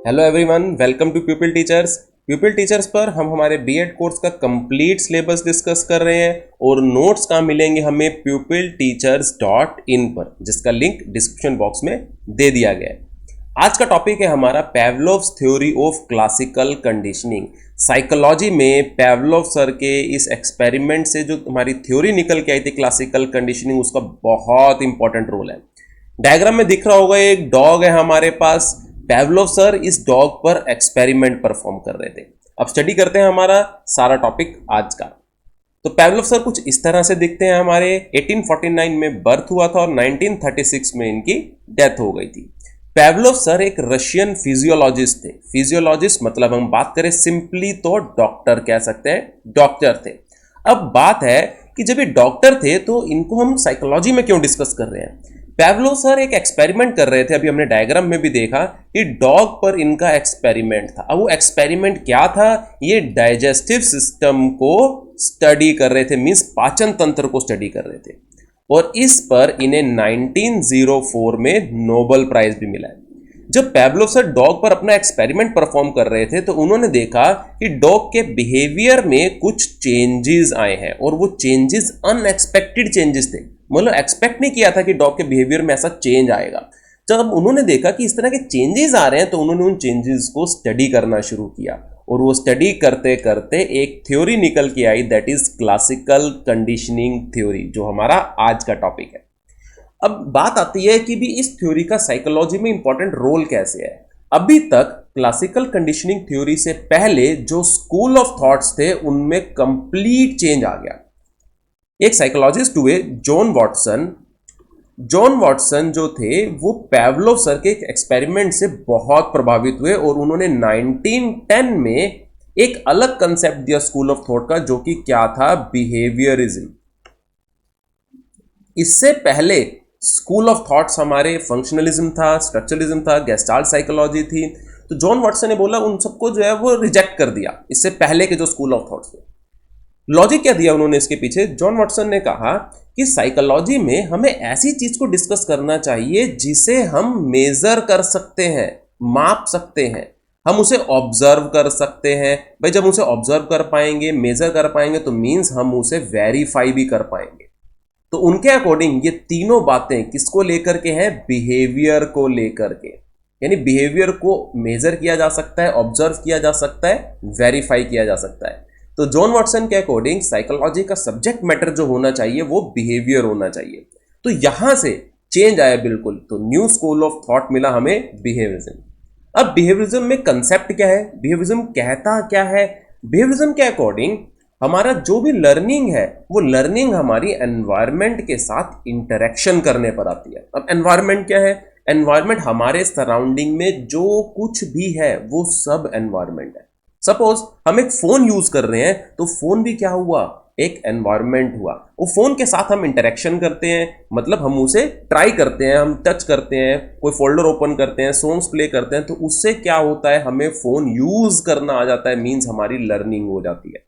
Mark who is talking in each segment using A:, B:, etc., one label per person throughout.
A: Hello everyone, welcome to people teachers. People teachers पर हम हमारे बीएड कोर्स का कंप्लीट सिलेबस डिस्कस कर रहे हैं और नोट्स कहाँ मिलेंगे हमें pupilteachers.in पर, जिसका लिंक डिस्क्रिप्शन बॉक्स में दे दिया गया है। आज का टॉपिक है हमारा Pavlov's theory of classical conditioning. Psychology में पेवलोव सर के इस एक्सपेरिमेंट से जो हमारी थ्योरी निकल के आई थी क्लासिकल कंडीशनिंग, उसका बहुत इंपॉर्टेंट रोल है। डायग्राम में दिख रहा होगा, एक डॉग है हमारे पास। पेवलोव सर इस डॉग पर एक्सपेरिमेंट परफॉर्म कर रहे थे। अब स्टडी करते हैं हमारा सारा टॉपिक आज का। तो पेवलोव सर कुछ इस तरह से दिखते हैं। हमारे 1849 में बर्थ हुआ था और 1936 में इनकी डेथ हो गई थी। पेवलोव सर एक रशियन फिजियोलॉजिस्ट थे। फिजियोलॉजिस्ट मतलब हम बात करें सिंपली तो डॉक्टर कह सकते हैं, डॉक्टर थे। अब बात है कि जब ये डॉक्टर थे तो इनको हम साइकोलॉजी में क्यों डिस्कस कर रहे हैं। पेवलोव सर एक एक्सपेरिमेंट कर रहे थे, अभी हमने डायग्राम में भी देखा कि डॉग पर इनका एक्सपेरिमेंट था। अब वो एक्सपेरिमेंट क्या था, ये डाइजेस्टिव सिस्टम को स्टडी कर रहे थे, मींस पाचन तंत्र को स्टडी कर रहे थे। और इस पर इन्हें 1904 में नोबेल प्राइज भी मिला है। जब पेवलोव सर डॉग पर अपना एक्सपेरिमेंट परफॉर्म कर रहे थे तो उन्होंने देखा कि डॉग के बिहेवियर में कुछ चेंजेस आए हैं और वो चेंजेस अनएक्सपेक्टेड चेंजेस थे। मतलब एक्सपेक्ट नहीं किया था कि डॉग के बिहेवियर में ऐसा चेंज आएगा। जब उन्होंने देखा कि इस तरह के चेंजेस आ रहे हैं तो उन्होंने उन चेंजेस को स्टडी करना शुरू किया और वो स्टडी करते करते एक थ्योरी निकल के आई, that is classical conditioning theory, जो हमारा आज का टॉपिक है। अब बात आती है कि भी इस थ्योरी का साइकोलॉजी में इंपॉर्टेंट रोल कैसे है। अभी तक क्लासिकल कंडीशनिंग थ्योरी से पहले जो स्कूल ऑफ थॉट्स थे उनमें कंप्लीट चेंज आ गया। एक साइकोलॉजिस्ट हुए जॉन वॉटसन। जॉन वॉटसन जो थे वो पेवलोव सर के एक्सपेरिमेंट से बहुत प्रभावित हुए और उन्होंने 1910 में एक अलग कंसेप्ट दिया स्कूल ऑफ थॉट का, जो कि क्या था, बिहेवियरिज्म। इससे पहले स्कूल ऑफ थॉट्स हमारे फंक्शनलिज्म था, स्ट्रक्चरलिज्म था, गेस्टाल्ट साइकोलॉजी थी। तो जॉन वॉटसन ने बोला उन सबको जो है वो रिजेक्ट कर दिया, इससे पहले के जो स्कूल ऑफ थॉट्स थे। लॉजिक क्या दिया उन्होंने इसके पीछे, जॉन वॉटसन ने कहा कि साइकोलॉजी में हमें ऐसी चीज को डिस्कस करना चाहिए जिसे हम मेजर कर सकते हैं, माप सकते हैं, हम उसे ऑब्जर्व कर सकते हैं। भाई जब उसे ऑब्जर्व कर पाएंगे, मेजर कर पाएंगे, तो मीन्स हम उसे वेरीफाई भी कर पाएंगे। तो उनके अकॉर्डिंग ये तीनों बातें किसको लेकर के हैं, बिहेवियर को लेकर के। यानी बिहेवियर को मेजर किया जा सकता है, ऑब्जर्व किया जा सकता है, वेरीफाई किया जा सकता है। तो जॉन वॉटसन के अकॉर्डिंग साइकोलॉजी का सब्जेक्ट मैटर जो होना चाहिए वो बिहेवियर होना चाहिए। तो यहां से चेंज आया बिल्कुल, तो न्यू स्कूल ऑफ थॉट मिला हमें बिहेवियरिज्म। अब बिहेवियरिज्म में कंसेप्ट क्या है, बिहेवियरिज्म कहता क्या है। बिहेवियरिज्म के अकॉर्डिंग हमारा जो भी लर्निंग है वो लर्निंग हमारी एनवायरनमेंट के साथ इंटरेक्शन करने पर आती है। अब एनवायरनमेंट क्या है, एनवायरनमेंट हमारे सराउंडिंग में जो कुछ भी है वो सब एनवायरनमेंट है। सपोज हम एक फोन यूज कर रहे हैं तो फोन भी क्या हुआ, एक एनवायरनमेंट हुआ। वो फोन के साथ हम इंटरेक्शन करते हैं, मतलब हम उसे ट्राई करते हैं, हम टच करते हैं, कोई फोल्डर ओपन करते हैं, सॉन्ग्स प्ले करते हैं, तो उससे क्या होता है, हमें फोन यूज करना आ जाता है, मीन्स हमारी लर्निंग हो जाती है।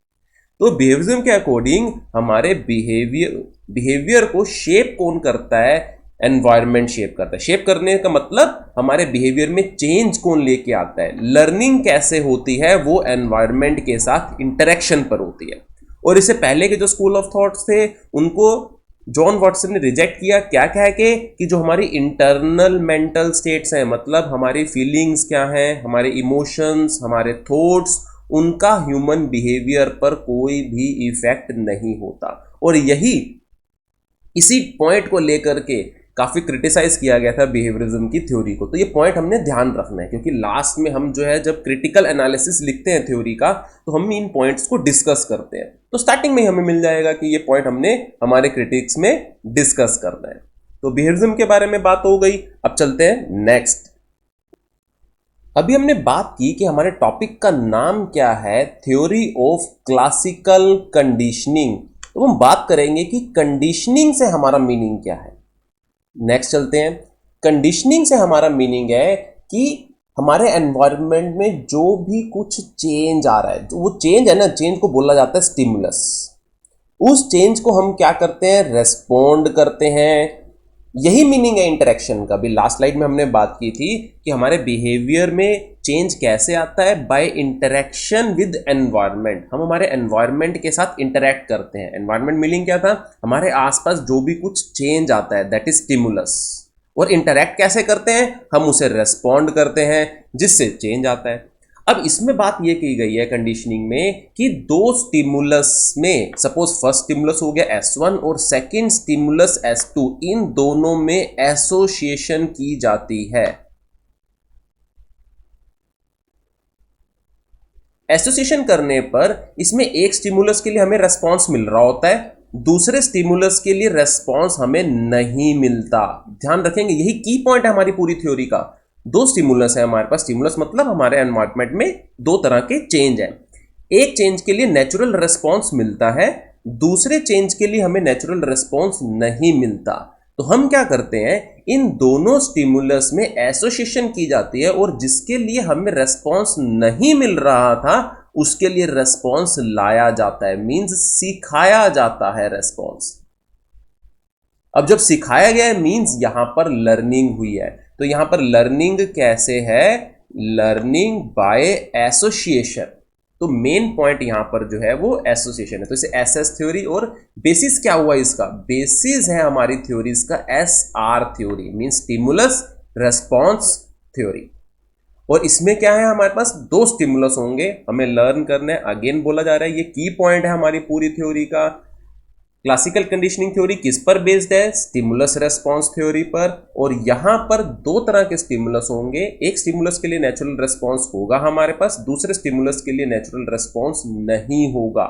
A: तो बिहेवियरिज्म के अकॉर्डिंग हमारे बिहेवियर को शेप कौन करता है, एनवायरनमेंट शेप करता है। शेप करने का मतलब हमारे बिहेवियर में चेंज कौन लेके आता है, लर्निंग कैसे होती है, वो एनवायरनमेंट के साथ इंटरेक्शन पर होती है। और इससे पहले के जो स्कूल ऑफ थॉट्स थे उनको जॉन वॉटसन ने रिजेक्ट किया, क्या कह के कि जो हमारी इंटरनल मेंटल स्टेट्स हैं, मतलब हमारी फीलिंग्स क्या हैं, हमारे इमोशंस, हमारे थॉट्स, उनका ह्यूमन बिहेवियर पर कोई भी इफेक्ट नहीं होता। और यही इसी पॉइंट को लेकर के काफी क्रिटिसाइज किया गया था बिहेवियरिज्म की थ्योरी को। तो ये पॉइंट हमने ध्यान रखना है, क्योंकि लास्ट में हम जो है जब क्रिटिकल एनालिसिस लिखते हैं थ्योरी का तो हम इन पॉइंट्स को डिस्कस करते हैं। तो स्टार्टिंग में हमें मिल जाएगा कि ये पॉइंट हमने हमारे क्रिटिक्स में डिस्कस करना है। तो बिहेवियरिज्म के बारे में बात हो गई, अब चलते हैं नेक्स्ट। अभी हमने बात की कि हमारे टॉपिक का नाम क्या है, थ्योरी ऑफ क्लासिकल कंडीशनिंग। तो हम बात करेंगे कि कंडीशनिंग से हमारा मीनिंग क्या है। नेक्स्ट चलते हैं। कंडीशनिंग से हमारा मीनिंग है कि हमारे एनवायरनमेंट में जो भी कुछ चेंज आ रहा है, जो वो चेंज है ना, चेंज को बोला जाता है स्टिमुलस। उस चेंज को हम क्या करते हैं, रेस्पोंड करते हैं, यही मीनिंग है इंटरेक्शन का भी। लास्ट स्लाइड में हमने बात की थी कि हमारे बिहेवियर में चेंज कैसे आता है, बाय इंटरेक्शन विद एनवायरनमेंट। हम हमारे एनवायरनमेंट के साथ इंटरेक्ट करते हैं। एनवायरनमेंट मीनिंग क्या था, हमारे आसपास जो भी कुछ चेंज आता है दैट इज स्टिमुलस। और इंटरेक्ट कैसे करते हैं, हम उसे रेस्पॉन्ड करते हैं जिससे चेंज आता है। अब इसमें बात यह की गई है कंडीशनिंग में कि दो स्टिमुलस में, सपोज फर्स्ट स्टिमुलस हो गया S1 और सेकंड स्टिमुलस S2, इन दोनों में एसोसिएशन की जाती है। एसोसिएशन करने पर इसमें एक स्टिमुलस के लिए हमें रेस्पॉन्स मिल रहा होता है, दूसरे स्टिमुलस के लिए रेस्पॉन्स हमें नहीं मिलता। ध्यान रखेंगे, यही की पॉइंट है हमारी पूरी थ्योरी का। दो स्टिमुलस है हमारे पास, स्टिमुलस मतलब हमारे एनवायरनमेंट में दो तरह के चेंज है। एक चेंज के लिए नेचुरल रिस्पॉन्स मिलता है, दूसरे चेंज के लिए हमें नेचुरल रिस्पॉन्स नहीं मिलता। तो हम क्या करते हैं, इन दोनों स्टिमुलस में एसोसिएशन की जाती है और जिसके लिए हमें रेस्पॉन्स नहीं मिल रहा था उसके लिए रेस्पॉन्स लाया जाता है, मींस सिखाया जाता है रेस्पॉन्स। अब जब सिखाया गया है मींस यहां पर लर्निंग हुई है। तो यहां पर लर्निंग कैसे है, लर्निंग बाय एसोसिएशन। तो मेन पॉइंट यहां पर जो है वो एसोसिएशन है। तो इसे एसएस थ्योरी, और बेसिस क्या हुआ इसका, बेसिस है हमारी थ्योरीज का SR theory, mean stimulus response theory. और इसमें क्या है, हमारे पास दो स्टिमुलस होंगे, हमें लर्न करना है। अगेन बोला जा रहा है ये की पॉइंट है हमारी पूरी थ्योरी का। क्लासिकल कंडीशनिंग थ्योरी किस पर बेस्ड है, स्टिमुलस रेस्पॉन्स थ्योरी पर। और यहां पर दो तरह के स्टिमुलस होंगे, एक स्टिमुलस के लिए नेचुरल रेस्पॉन्स होगा हमारे पास, दूसरे स्टिमुलस के लिए नेचुरल रेस्पॉन्स नहीं होगा।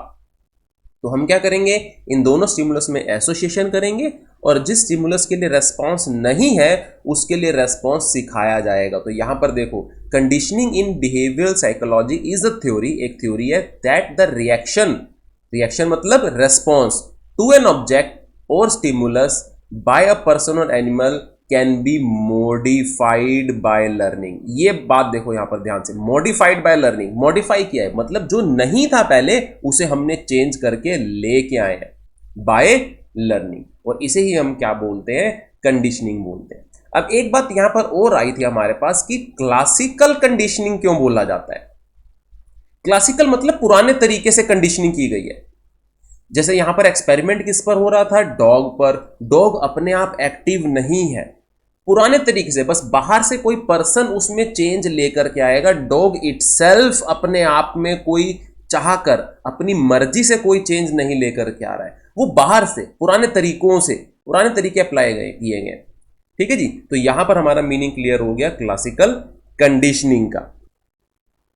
A: तो हम क्या करेंगे, इन दोनों स्टिमुलस में एसोसिएशन करेंगे और जिस स्टिमुलस के लिए रेस्पॉन्स नहीं है उसके लिए रेस्पॉन्स सिखाया जाएगा। तो यहां पर देखो, conditioning in behavioural psychology is a theory, एक थ्योरी है दैट द रिएक्शन मतलब response to an object or stimulus by a person or animal can be modified by learning। ये बात देखो यहां पर ध्यान से, modified by learning, modify किया है मतलब जो नहीं था पहले उसे हमने चेंज करके लेके आए हैं by learning। और इसे ही हम क्या बोलते हैं, कंडीशनिंग बोलते हैं। अब एक बात यहां पर और आई थी हमारे पास कि क्लासिकल कंडीशनिंग क्यों बोला जाता है। क्लासिकल मतलब पुराने तरीके से कंडीशनिंग की गई है। जैसे यहां पर एक्सपेरिमेंट किस पर हो रहा था, डॉग पर। डॉग अपने आप एक्टिव नहीं है, पुराने तरीके से बस बाहर से कोई पर्सन उसमें चेंज लेकर के आएगा। डॉग इटसेल्फ अपने आप में कोई चाहकर अपनी मर्जी से कोई चेंज नहीं लेकर के आ रहा है, वो बाहर से पुराने तरीकों से, पुराने तरीके अप्लाई किए गए। ठीक है जी, तो यहां पर हमारा मीनिंग क्लियर हो गया क्लासिकल कंडीशनिंग का।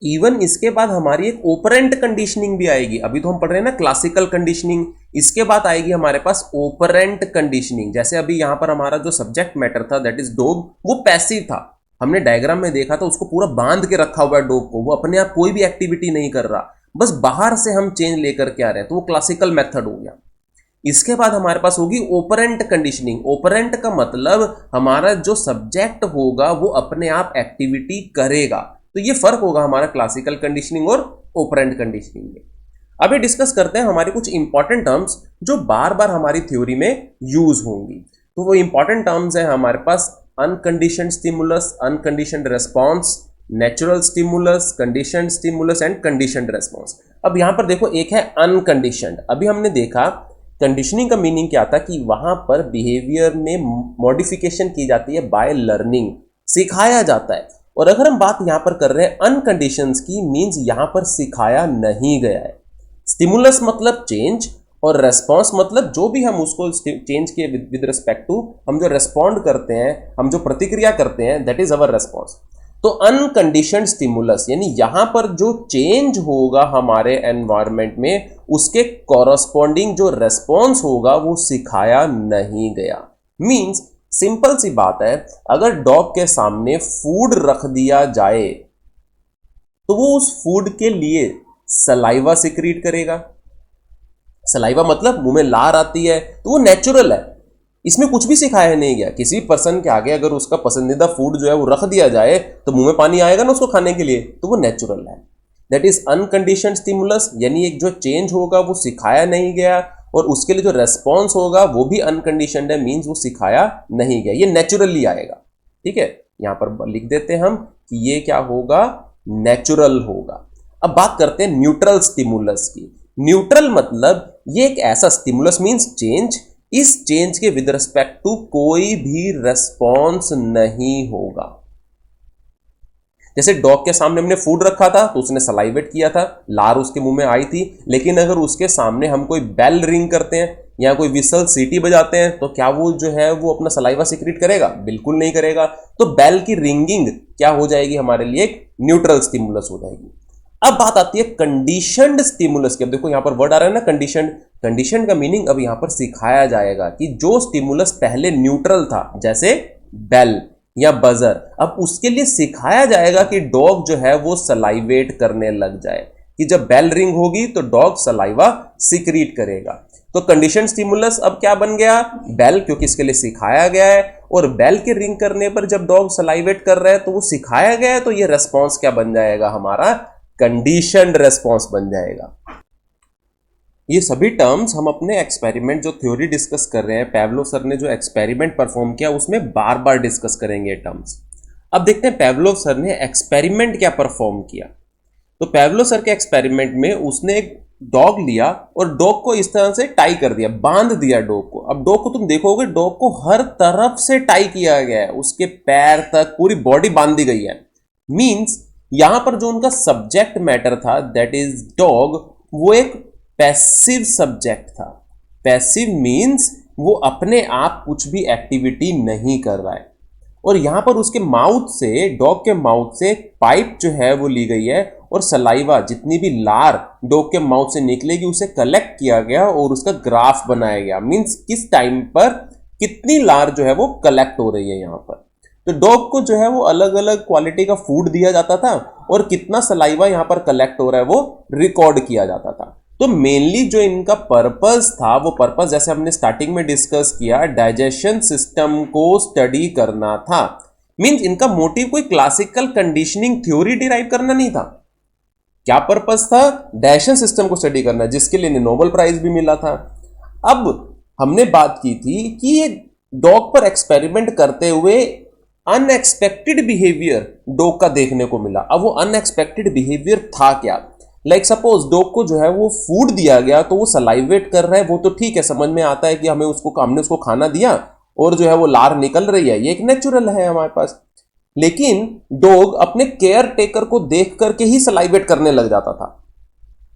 A: इवन इसके बाद हमारी एक ओपरेंट कंडीशनिंग भी आएगी। अभी तो हम पढ़ रहे हैं ना क्लासिकल कंडीशनिंग, इसके बाद आएगी हमारे पास ओपरेंट कंडीशनिंग। जैसे अभी यहां पर हमारा जो सब्जेक्ट मैटर था दैट इज डॉग, वो पैसिव था, हमने डायग्राम में देखा था, उसको पूरा बांध के रखा हुआ है डॉग को, वो अपने आप कोई भी एक्टिविटी नहीं कर रहा, बस बाहर से हम चेंज लेकर के आ रहे हैं, तो वो क्लासिकल मेथड हो गया। इसके बाद हमारे पास होगी ओपरेंट कंडीशनिंग। ओपरेंट का मतलब हमारा जो सब्जेक्ट होगा वो अपने आप एक्टिविटी करेगा। तो ये फर्क होगा हमारा क्लासिकल कंडीशनिंग और ओपरेंट कंडीशनिंग में। अभी डिस्कस करते हैं हमारी कुछ इंपॉर्टेंट टर्म्स जो बार बार हमारी थ्योरी में यूज होंगी। तो वो इंपॉर्टेंट टर्म्स है हमारे पास unconditioned stimulus, unconditioned response, natural stimulus, conditioned stimulus and conditioned response. अब यहां पर देखो एक है अनकंडीशनड। अभी हमने देखा कंडीशनिंग का मीनिंग क्या था कि वहां पर बिहेवियर में मॉडिफिकेशन की जाती है बाय लर्निंग, सिखाया जाता है। और अगर हम बात यहां पर कर रहे हैं अनकंडीशंस की, मींस यहां पर सिखाया नहीं गया है। स्टिमुलस मतलब चेंज और रेस्पॉन्स मतलब जो भी हम उसको चेंज के विद रिस्पेक्ट टू हम जो रेस्पॉन्ड करते हैं, हम जो प्रतिक्रिया करते हैं, दैट इज अवर रेस्पॉन्स। तो अनकंडीशनड स्टिमुलस यानी यहां पर जो चेंज होगा हमारे एनवायरनमेंट में उसके कॉरस्पॉन्डिंग जो रेस्पॉन्स होगा वो सिखाया नहीं गया। मींस सिंपल सी बात है, अगर डॉग के सामने फूड रख दिया जाए तो वो उस फूड के लिए सलाइवा सिक्रीट करेगा। सलाइवा मतलब मुंह में लार आती है, तो वो नेचुरल है, इसमें कुछ भी सिखाया नहीं गया। किसी पर्सन के आगे अगर उसका पसंदीदा फूड जो है वो रख दिया जाए तो मुंह में पानी आएगा ना उसको खाने के लिए, तो वो नेचुरल है। दैट इज अनकंडीशनड स्टिमुलस, यानी एक जो चेंज होगा वो सिखाया नहीं गया और उसके लिए जो रेस्पॉन्स होगा वो भी अनकंडीशनड है, मींस वो सिखाया नहीं गया, ये नेचुरली आएगा। ठीक है, यहां पर लिख देते हैं हम कि ये क्या होगा, नेचुरल होगा। अब बात करते हैं न्यूट्रल स्टिमुलस की। न्यूट्रल मतलब ये एक ऐसा स्टिमुलस मींस चेंज, इस चेंज के विद रिस्पेक्ट टू कोई भी रेस्पॉन्स नहीं होगा। जैसे डॉग के सामने हमने फूड रखा था तो उसने सलाइवेट किया था, लार उसके मुंह में आई थी, लेकिन अगर उसके सामने हम कोई बेल रिंग करते हैं या कोई विसल सीटी बजाते हैं तो क्या वो जो है वो अपना सलाइवा सिक्रीट करेगा? बिल्कुल नहीं करेगा। तो बेल की रिंगिंग क्या हो जाएगी हमारे लिए? एक न्यूट्रल स्टिमुलस हो जाएगी। अब बात आती है कंडीशनड स्टिमुलस की। अब देखो यहां पर वर्ड आ रहा है ना कंडीशनड, कंडीशन का मीनिंग अब यहां पर सिखाया जाएगा कि जो स्टिमुलस पहले न्यूट्रल था जैसे बेल या बजर, अब उसके लिए सिखाया जाएगा कि डॉग जो है वो सलाइवेट करने लग जाए, कि जब बेल रिंग होगी तो डॉग सलाइवा सिक्रीट करेगा। तो कंडीशन स्टिमुलस अब क्या बन गया? बेल, क्योंकि इसके लिए सिखाया गया है, और बेल के रिंग करने पर जब डॉग सलाइवेट कर रहा है तो वो सिखाया गया है, तो ये रेस्पॉन्स क्या बन जाएगा हमारा? कंडीशनड रेस्पॉन्स बन जाएगा। ये सभी टर्म्स हम अपने एक्सपेरिमेंट जो थ्योरी डिस्कस कर रहे हैं, पेवलोव सर ने जो एक्सपेरिमेंट परफॉर्म किया उसमें बार बार डिस्कस करेंगे टर्म्स। अब देखते हैं पेवलोव सर ने एक्सपेरिमेंट क्या परफॉर्म किया। तो पेवलोव सर के एक्सपेरिमेंट में उसने एक डॉग लिया और डॉग को इस तरह से टाई कर दिया, बांध दिया डॉग को। अब डॉग को तुम देखोगे, डॉग को हर तरफ से टाई किया गया है, उसके पैर तक पूरी बॉडी बांध दी गई है। मींस यहां पर जो उनका सब्जेक्ट मैटर था, दैट इज डॉग, वो एक पैसिव सब्जेक्ट था। पैसिव मींस वो अपने आप कुछ भी एक्टिविटी नहीं कर रहा है, और यहां पर उसके माउथ से, डॉग के माउथ से पाइप जो है वो ली गई है, और सलाइवा जितनी भी लार डॉग के माउथ से निकलेगी उसे कलेक्ट किया गया और उसका ग्राफ बनाया गया। मींस किस टाइम पर कितनी लार जो है वो कलेक्ट हो रही है यहां पर। तो डॉग को जो है वो अलग अलग क्वालिटी का फूड दिया जाता था, और कितना सलाइवा यहां पर कलेक्ट हो रहा है वो रिकॉर्ड किया जाता था। तो मेनली जो इनका पर्पस था, वो पर्पस जैसे हमने स्टार्टिंग में डिस्कस किया, डाइजेशन सिस्टम को स्टडी करना था। मींस इनका मोटिव कोई क्लासिकल कंडीशनिंग थ्योरी डिराइव करना नहीं था। क्या पर्पस था? डाइजेशन सिस्टम को स्टडी करना, जिसके लिए इन्हें नोबेल प्राइज भी मिला था। अब हमने बात की थी कि ये डॉग पर एक्सपेरिमेंट करते हुए अनएक्सपेक्टेड बिहेवियर डॉग का देखने को मिला। अब वो अनएक्सपेक्टेड बिहेवियर था क्या? लाइक सपोज डॉग को जो है वो फूड दिया गया तो वो सलाइवेट कर रहा है, वो तो ठीक है, समझ में आता है कि हमने उसको खाना दिया और जो है वो लार निकल रही है, ये एक नेचुरल है हमारे पास। लेकिन डॉग अपने केयर टेकर को देख करके ही सलाइवेट करने लग जाता था।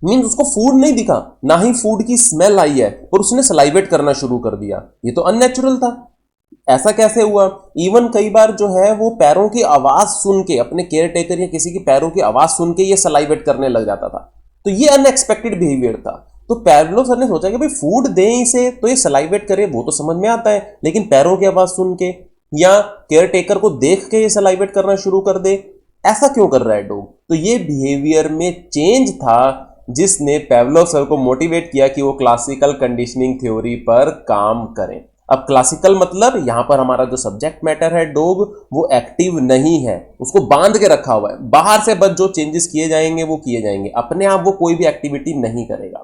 A: मींस उसको फूड नहीं दिखा, ना ही फूड की स्मेल आई है, और उसने सलाइवेट करना शुरू कर दिया। ये तो अननेचुरल था। ऐसा कैसे हुआ? इवन कई बार जो है वो पैरों की आवाज सुन के, अपने केयर टेकर या किसी की पैरों की आवाज सुन के ये सलाइवेट करने लग जाता था। तो ये अनएक्सपेक्टेड बिहेवियर था। तो पेवलोव सर ने सोचा कि भाई फूड दें इसे तो ये सलाइवेट करे, वो तो समझ में आता है, लेकिन पैरों की आवाज सुन के या केयर टेकर को देख के ये सलाइवेट करना शुरू कर दे, ऐसा क्यों कर रहा है डॉग? तो ये बिहेवियर में चेंज था जिसने पेवलोव सर को मोटिवेट किया कि वो क्लासिकल कंडीशनिंग थ्योरी पर काम करें। अब क्लासिकल मतलब यहां पर हमारा जो सब्जेक्ट मैटर है डॉग, वो एक्टिव नहीं है, उसको बांध के रखा हुआ है। बाहर से बस जो चेंजेस किए जाएंगे वो किए जाएंगे, अपने आप वो कोई भी एक्टिविटी नहीं करेगा।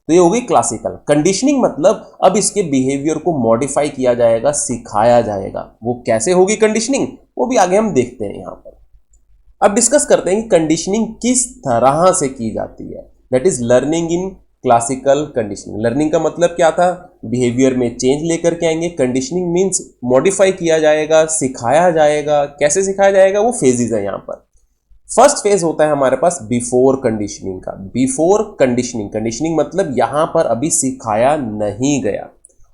A: तो ये होगी क्लासिकल। कंडीशनिंग मतलब अब इसके बिहेवियर को मॉडिफाई किया जाएगा, सिखाया जाएगा। वो कैसे होगी कंडीशनिंग, वो भी आगे हम देखते हैं यहां पर। अब डिस्कस करते हैं कि कंडीशनिंग किस तरह से की जाती है, that is learning in classical conditioning. Learning का मतलब क्या था? बिहेवियर में चेंज लेकर के आएंगे। कंडीशनिंग मींस मॉडिफाई किया जाएगा, सिखाया जाएगा। कैसे सिखाया जाएगा? वो फेजेस है यहां पर। फर्स्ट फेज होता है हमारे पास बिफोर कंडीशनिंग का। बिफोर कंडीशनिंग, कंडीशनिंग मतलब यहां पर अभी सिखाया नहीं गया।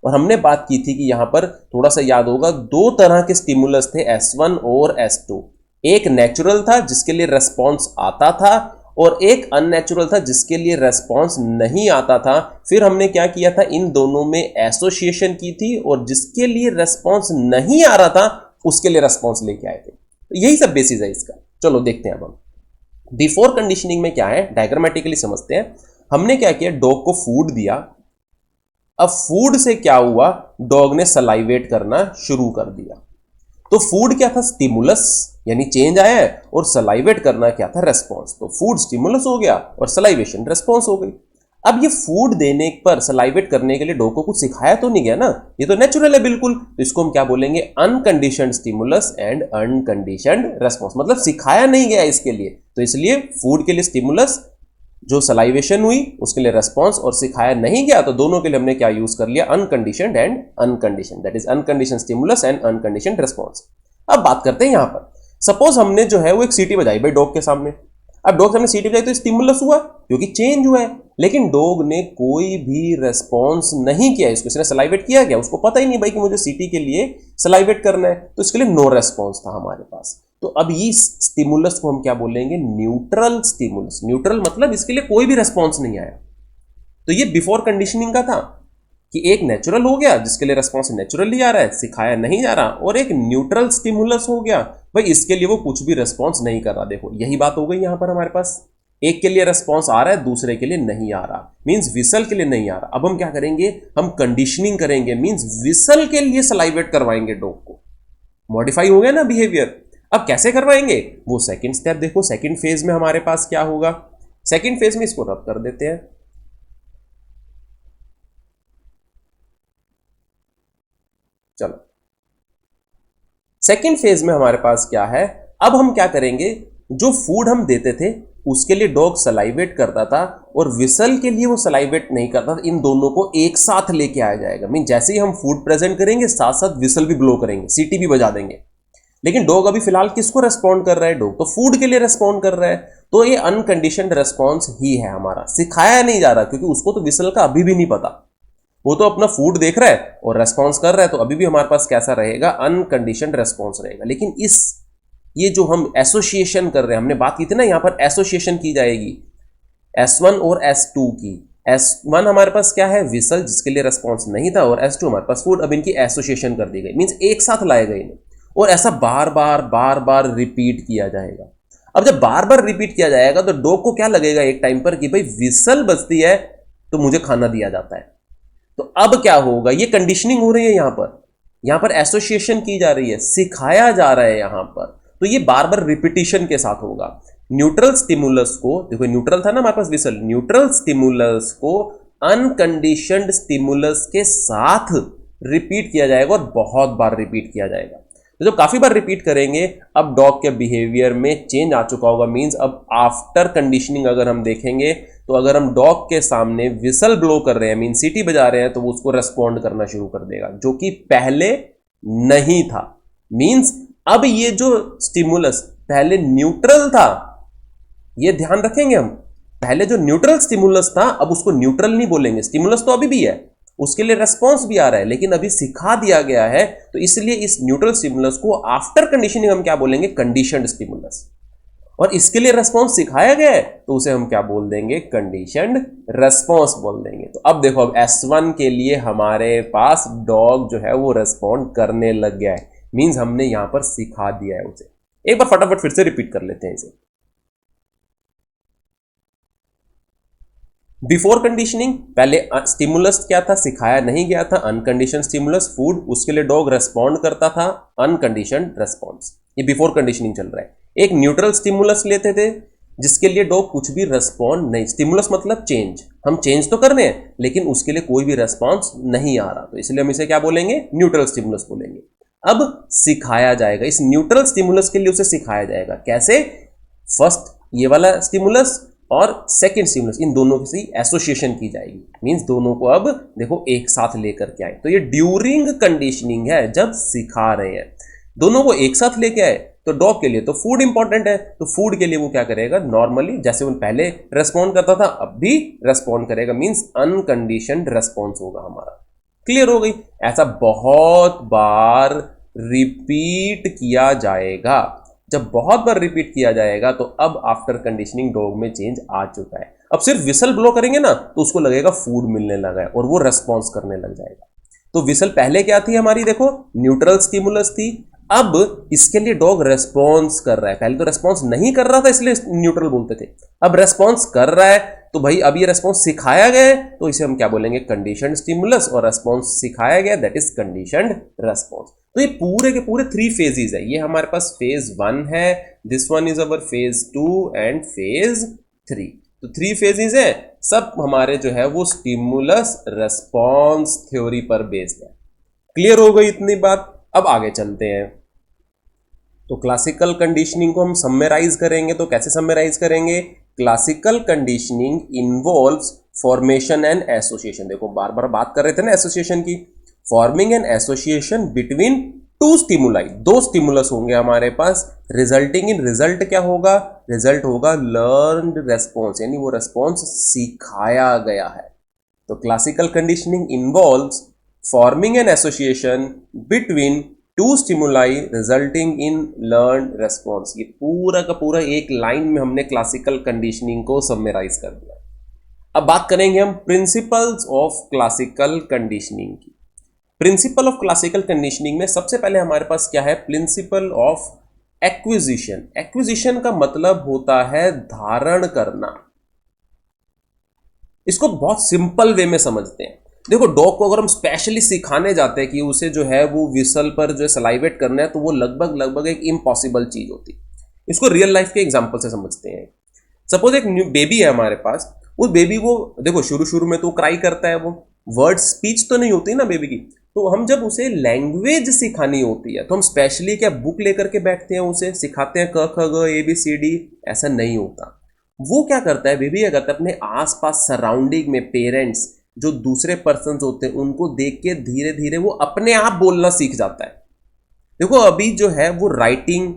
A: और हमने बात की थी कि यहां पर थोड़ा सा याद होगा, दो तरह के स्टिमुलस थे, S1 और S2। एक नेचुरल था जिसके लिए रेस्पॉन्स आता था, और एक अननेचुरल था जिसके लिए रेस्पॉन्स नहीं आता था। फिर हमने क्या किया था, इन दोनों में एसोसिएशन की थी, और जिसके लिए रेस्पॉन्स नहीं आ रहा था उसके लिए रेस्पॉन्स लेके आए थे। तो यही सब बेसिस है इसका। चलो देखते हैं अब हम बिफोर कंडीशनिंग में क्या है, डायग्रामेटिकली समझते हैं। हमने क्या किया, डॉग को फूड दिया। अब फूड से क्या हुआ, डॉग ने सलाइवेट करना शुरू कर दिया। तो फूड क्या था? स्टिमुलस, यानी चेंज आया है, और सलाइवेट करना क्या था? रेस्पॉन्स। तो फूड स्टिमुलस हो गया और सलाइवेशन रेस्पॉन्स हो गई। अब ये फूड देने पर सलाइवेट करने के लिए डॉग को कुछ सिखाया तो नहीं गया ना, ये तो नेचुरल है बिल्कुल। तो इसको हम क्या बोलेंगे, unconditioned stimulus and unconditioned response, मतलब सिखाया नहीं गया इसके लिए, तो इसलिए फूड के लिए स्टिमुलस, जो सलाइवेशन हुई उसके लिए रेस्पॉन्स, और सिखाया नहीं गया तो दोनों के लिए हमने क्या यूज कर लिया, unconditioned and unconditioned, that is unconditioned stimulus and unconditioned response. अब बात करते हैं यहां पर, सपोज हमने जो है वो एक सीटी बजाई भाई डॉग के सामने। अब डॉग सामने सीटी बजाई तो स्टिमुलस हुआ क्योंकि चेंज हुआ है, लेकिन डॉग ने कोई भी रेस्पॉन्स नहीं किया इसको, इसने सलाइवेट किया क्या, उसको पता ही नहीं भाई कि मुझे सीटी के लिए सलाइवेट करना है, तो इसके लिए नो रेस्पॉन्स था हमारे पास। तो अब ये स्टिमुलस को हम क्या बोलेंगे, न्यूट्रल स्टिमुलस। न्यूट्रल मतलब इसके लिए कोई भी रेस्पॉन्स नहीं आया। तो ये बिफोर कंडीशनिंग का था कि एक नेचुरल हो गया जिसके लिए रेस्पॉन्स नेचुरली आ रहा है, सिखाया नहीं जा रहा, और एक न्यूट्रल स्टिमुलस हो गया भाई इसके लिए वो कुछ भी रेस्पॉन्स नहीं कर रहा। देखो यही बात हो गई यहां पर हमारे पास, एक के लिए रेस्पॉन्स आ रहा है दूसरे के लिए नहीं आ रहा, मींस विसल के लिए नहीं आ रहा। अब हम क्या करेंगे, हम कंडीशनिंग करेंगे, मींस विसल के लिए सलाइवेट करवाएंगे डॉग को। मॉडिफाई हो गया ना बिहेवियर। अब कैसे करवाएंगे, वो सेकंड स्टेप देखो, सेकंड फेज में हमारे पास क्या होगा। सेकंड फेज में इसको रब कर देते हैं, चलो सेकंड फेज में हमारे पास क्या है। अब हम क्या करेंगे, जो फूड हम देते थे उसके लिए डॉग सलाइवेट करता था और विसल के लिए वो सलाइवेट नहीं करता था, इन दोनों को एक साथ लेके आया जाएगा। मीन जैसे ही हम फूड प्रेजेंट करेंगे साथ साथ विसल भी ब्लो करेंगे, सीटी भी बजा देंगे। लेकिन डॉग अभी फिलहाल किसको रेस्पॉन्ड कर रहा है, डॉग तो फूड के लिए रेस्पॉन्ड कर रहा है। तो ये अनकंडीशनड रेस्पॉन्स ही है हमारा, सिखाया नहीं जा रहा क्योंकि उसको तो विसल का अभी भी नहीं पता, वो तो अपना फूड देख रहा है और रेस्पॉन्स कर रहा है। तो अभी भी हमारे पास कैसा रहेगा, अनकंडीशनड रेस्पॉन्स रहेगा। लेकिन इस ये जो हम एसोसिएशन कर रहे हैं, हमने बात की थी ना यहां पर एसोसिएशन की जाएगी S1 और S2 की। S1 हमारे पास क्या है, विसल जिसके लिए रेस्पॉन्स नहीं था, और S2 हमारे पास फूड। अब इनकी एसोसिएशन कर दी गई, मींस एक साथ लाए गए इन्हें, और ऐसा बार बार रिपीट किया जाएगा। अब जब बार बार रिपीट किया जाएगा तो डॉग को क्या लगेगा एक टाइम पर कि भाई विसल बजती है तो मुझे खाना दिया जाता है। तो अब क्या होगा, ये कंडीशनिंग हो रही है यहां पर एसोसिएशन की जा रही है, सिखाया जा रहा है यहां पर। तो ये बार बार रिपीटिशन के साथ होगा। न्यूट्रल स्टिमुलस को, देखो न्यूट्रल था ना हमारे पास विसल, न्यूट्रल स्टिमुलस को अनकंडीशनड स्टिमुलस के साथ रिपीट किया जाएगा और बहुत बार रिपीट किया जाएगा। तो जब काफी बार रिपीट करेंगे, अब डॉग के बिहेवियर में चेंज आ चुका होगा। मींस अब आफ्टर कंडीशनिंग अगर हम देखेंगे तो अगर हम डॉग के सामने विसल ब्लो कर रहे हैं, मीन सीटी बजा रहे हैं, तो वो उसको रेस्पॉन्ड करना शुरू कर देगा, जो कि पहले नहीं था। मींस अब ये जो स्टिमुलस पहले न्यूट्रल था, ये ध्यान रखेंगे हम, पहले जो न्यूट्रल स्टिमुलस था अब उसको न्यूट्रल नहीं बोलेंगे, स्टिमुलस तो अभी भी है, उसके लिए रेस्पॉन्स भी आ रहा है, लेकिन अभी सिखा दिया गया है। तो इसलिए इस न्यूट्रल स्टिमुलस को आफ्टर कंडीशनिंग हम क्या बोलेंगे, कंडीशनड स्टिमुलस। और इसके लिए रेस्पॉन्स सिखाया गया है तो उसे हम क्या बोल देंगे, कंडीशनड रेस्पॉन्स बोल देंगे। तो अब देखो, अब S1 के लिए हमारे पास डॉग जो है वो रेस्पॉन्ड करने लग गया है, मींस हमने यहां पर सिखा दिया है उसे। एक बार फटाफट फिर से रिपीट कर लेते हैं इसे। बिफोर कंडीशनिंग पहले स्टिमुलस क्या था, सिखाया नहीं गया था, अनकंडीशन स्टिमुलस फूड, उसके लिए डॉग रेस्पॉन्ड करता था, अनकंडीशन रेस्पॉन्स। ये बिफोर कंडीशनिंग चल रहा है। एक न्यूट्रल स्टिमुलस लेते थे जिसके लिए डॉग कुछ भी रेस्पॉन्ड नहीं, स्टिमुलस मतलब चेंज, हम चेंज तो कर रहे हैं लेकिन उसके लिए कोई भी रेस्पॉन्स नहीं आ रहा, तो इसलिए हम इसे क्या बोलेंगे, न्यूट्रल स्टिमुलस बोलेंगे। अब सिखाया जाएगा, इस न्यूट्रल स्टिमुलस के लिए उसे सिखाया जाएगा। कैसे, फर्स्ट ये वाला स्टिमुलस और सेकेंड स्टिमुलस, इन दोनों की एसोसिएशन की जाएगी, मींस दोनों को अब देखो एक साथ लेकर के आए। तो ये ड्यूरिंग कंडीशनिंग है, जब सिखा रहे हैं दोनों को एक साथ लेके आए। तो डॉग के लिए तो फूड इंपॉर्टेंट है, तो फूड के लिए वो क्या करेगा, नॉर्मली जैसे वो पहले रेस्पॉन्ड करता था अब भी रेस्पॉन्ड करेगा, मींस अनकंडीशनड रेस्पॉन्स होगा हमारा। क्लियर हो गई। ऐसा बहुत बार रिपीट किया जाएगा। जब बहुत बार रिपीट किया जाएगा तो अब आफ्टर कंडीशनिंग डॉग में चेंज आ चुका है। अब सिर्फ विसल ब्लो करेंगे ना तो उसको लगेगा फूड मिलने लगा है और वो रेस्पॉन्स करने लग जाएगा। तो विसल पहले क्या थी हमारी, देखो न्यूट्रल स्टिमुलस थी, अब इसके लिए डॉग रेस्पॉन्स कर रहा है। पहले तो रेस्पॉन्स नहीं कर रहा था इसलिए न्यूट्रल बोलते थे, अब रेस्पॉन्स कर रहा है, तो भाई अब ये रेस्पॉन्स सिखाया गया है तो इसे हम क्या बोलेंगे, कंडीशनड स्टिमुलस, और रेस्पॉन्स सिखाया गया दैट इज कंडीशनड रेस्पॉन्स। तो ये पूरे के पूरे 3 फेजेस है। ये हमारे पास फेज 1 है, this one is our phase 2 and phase 3। तो 3 फेजेस है, सब हमारे जो है वो स्टिमुलस रेस्पॉन्स थ्योरी पर बेस्ड है। क्लियर हो गई इतनी बात? अब आगे चलते हैं। तो क्लासिकल कंडीशनिंग को हम समराइज करेंगे, तो कैसे समराइज करेंगे? Classical conditioning involves formation and association. देखो बार बार बात कर रहे थे ना एसोसिएशन की। Forming an association between two stimuli, दो स्टिमुलस होंगे हमारे पास, रिजल्टिंग इन, रिजल्ट क्या होगा? रिजल्ट होगा लर्न्ड रेस्पॉन्स, यानी वो रेस्पॉन्स सिखाया गया है। तो classical conditioning involves forming an association between two stimuli resulting in learn response. ये पूरा का पूरा एक लाइन में हमने क्लासिकल कंडीशनिंग को समराइज कर दिया। अब बात करेंगे हम प्रिंसिपल्स ऑफ क्लासिकल कंडीशनिंग की। प्रिंसिपल ऑफ क्लासिकल कंडीशनिंग में सबसे पहले हमारे पास क्या है? Principle of acquisition. एक्विजिशन का मतलब होता है धारण करना। इसको बहुत सिंपल वे में समझते हैं। देखो डॉग को अगर हम स्पेशली सिखाने जाते हैं कि उसे जो है वो विसल पर जो है सलाइवेट करना है, तो वो लगभग एक इम्पॉसिबल चीज होती है। इसको रियल लाइफ के एग्जांपल से समझते हैं। सपोज एक न्यू बेबी है हमारे पास, उस बेबी को देखो शुरू में तो क्राई करता है, वो वर्ड स्पीच तो नहीं होती ना बेबी की। तो हम जब उसे लैंग्वेज सिखानी होती है तो हम स्पेशली क्या बुक लेकर के बैठते हैं, उसे सिखाते हैं क ख ग ABCD? ऐसा नहीं होता। वो क्या करता है, बेबी क्या करता है, अपने आसपास सराउंडिंग में पेरेंट्स जो दूसरे पर्सन होते हैं उनको देख के धीरे धीरे वो अपने आप बोलना सीख जाता है। देखो अभी जो है वो राइटिंग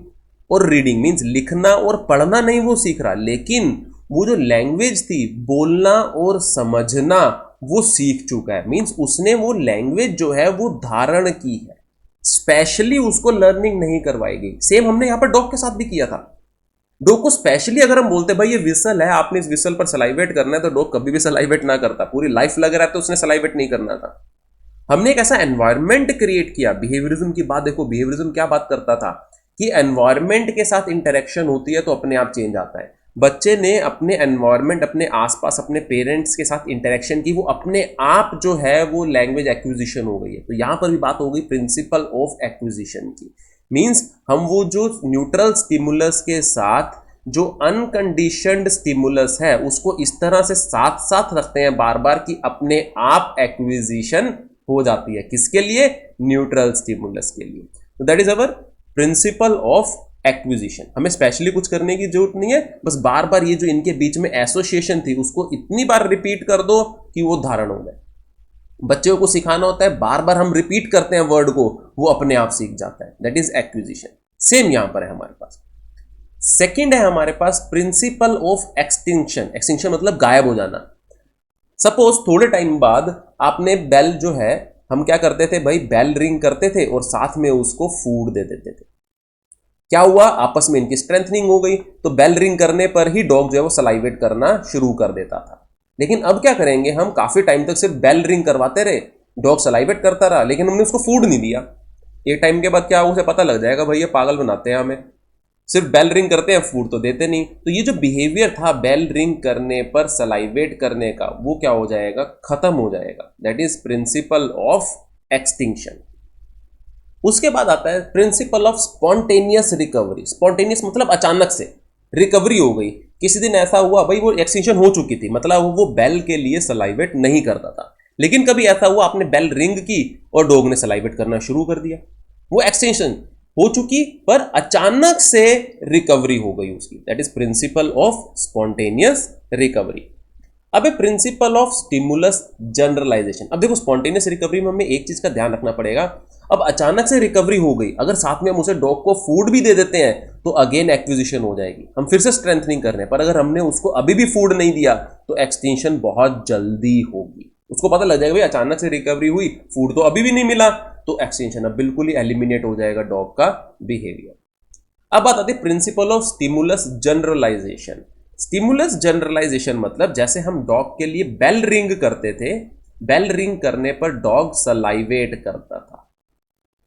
A: और रीडिंग मीन्स लिखना और पढ़ना नहीं वो सीख रहा, लेकिन वो जो लैंग्वेज थी बोलना और समझना वो सीख चुका है। मीन्स उसने वो लैंग्वेज जो है वो धारण की है, स्पेशली उसको लर्निंग नहीं करवाई गई। सेम हमने यहां पर डॉग के साथ भी किया था। डॉग को स्पेशली अगर हम बोलते भाई ये विसल है, आपने इस विसल पर सलाइवेट करना है, तो डॉग कभी भी सलाइवेट ना करता। पूरी लाइफ लग रहा है तो उसने सलाइवेट नहीं करना था। हमने एक ऐसा एनवायरमेंट क्रिएट किया। बिहेवियरिज्म की बात देखो, बिहेवियरिज्म क्या बात करता था कि एनवायरमेंट के साथ इंटरेक्शन होती है तो अपने आप चेंज आता है। बच्चे ने अपने एनवायरमेंट, अपने आसपास, अपने पेरेंट्स के साथ इंटरेक्शन की, वो अपने आप जो है वो लैंग्वेज एक्विजिशन हो गई है। तो यहां पर भी बात हो गई प्रिंसिपल ऑफ एक्विजिशन की। मीन्स हम वो जो न्यूट्रल स्टिमुलस के साथ जो अनकंडीशनड स्टिमुलस है उसको इस तरह से साथ साथ रखते हैं बार बार कि अपने आप एक्विजिशन हो जाती है। किसके लिए? न्यूट्रल स्टिमुलस के लिए। तो that is our principle of acquisition. हमें स्पेशली कुछ करने की जरूरत नहीं है, बस बार बार ये जो इनके बीच में एसोसिएशन थी उसको इतनी बार रिपीट कर दो कि वो धारण हो जाए। बच्चों को सिखाना होता है, बार बार हम रिपीट करते हैं वर्ड को, वो अपने आप सीख जाता है। That is acquisition. सेम यहां पर है हमारे पास। सेकंड है हमारे पास प्रिंसिपल ऑफ एक्सटिंक्शन। एक्सटिंक्शन मतलब गायब हो जाना। सपोज थोड़े टाइम बाद आपने बेल जो है, हम क्या करते थे भाई, बेल रिंग करते थे और साथ में उसको फूड दे देते थे। क्या हुआ, आपस में इनकी स्ट्रेंथनिंग हो गई। तो बेल रिंग करने पर ही डॉग जो है वो सलाइवेट करना शुरू कर देता था। लेकिन अब क्या करेंगे, हम काफी टाइम तक सिर्फ बेल रिंग करवाते रहे, डॉग सलाइवेट करता रहा, लेकिन हमने उसको फूड नहीं दिया। एक टाइम के बाद क्या उसे पता लग जाएगा भाई ये पागल बनाते हैं हमें, सिर्फ बेल रिंग करते हैं, फूड तो देते नहीं। तो ये जो बिहेवियर था बेल रिंग करने पर सलाइवेट करने का, वो क्या हो जाएगा, खत्म हो जाएगा। That is principle of extinction. उसके बाद आता है principle of spontaneous recovery. Spontaneous मतलब अचानक से रिकवरी हो गई। किसी दिन ऐसा हुआ भाई वो एक्सटिंक्शन हो चुकी थी, मतलब वो बेल के लिए सलाइवेट नहीं करता था, लेकिन कभी ऐसा हुआ आपने बेल रिंग की और डॉग ने सलाइवेट करना शुरू कर दिया। वो एक्सटिंक्शन हो चुकी पर अचानक से रिकवरी हो गई उसकी। That is principle of spontaneous recovery. अब प्रिंसिपल ऑफ स्टिमुलस जनरलाइजेशन। अब देखो स्पॉन्टेनियस रिकवरी में हमें एक चीज का ध्यान रखना पड़ेगा। अब अचानक से रिकवरी हो गई, अगर साथ में हम उसे डॉग को फूड भी दे देते हैं तो अगेन एक्विजिशन हो जाएगी, हम फिर से स्ट्रेंथनिंग कर रहे हैं। पर अगर हमने उसको अभी भी फूड नहीं दिया तो एक्सटिंक्शन बहुत जल्दी होगी। उसको पता लग जाएगा भाई अचानक से रिकवरी हुई, फूड तो अभी भी नहीं मिला, तो एक्सटिंक्शन अब बिल्कुल ही एलिमिनेट हो जाएगा डॉग का बिहेवियर। अब बात आती है principle of stimulus generalization. Stimulus generalization मतलब जैसे हम डॉग के लिए बेल रिंग करते थे, बेल रिंग करने पर डॉग सलाइवेट करता था।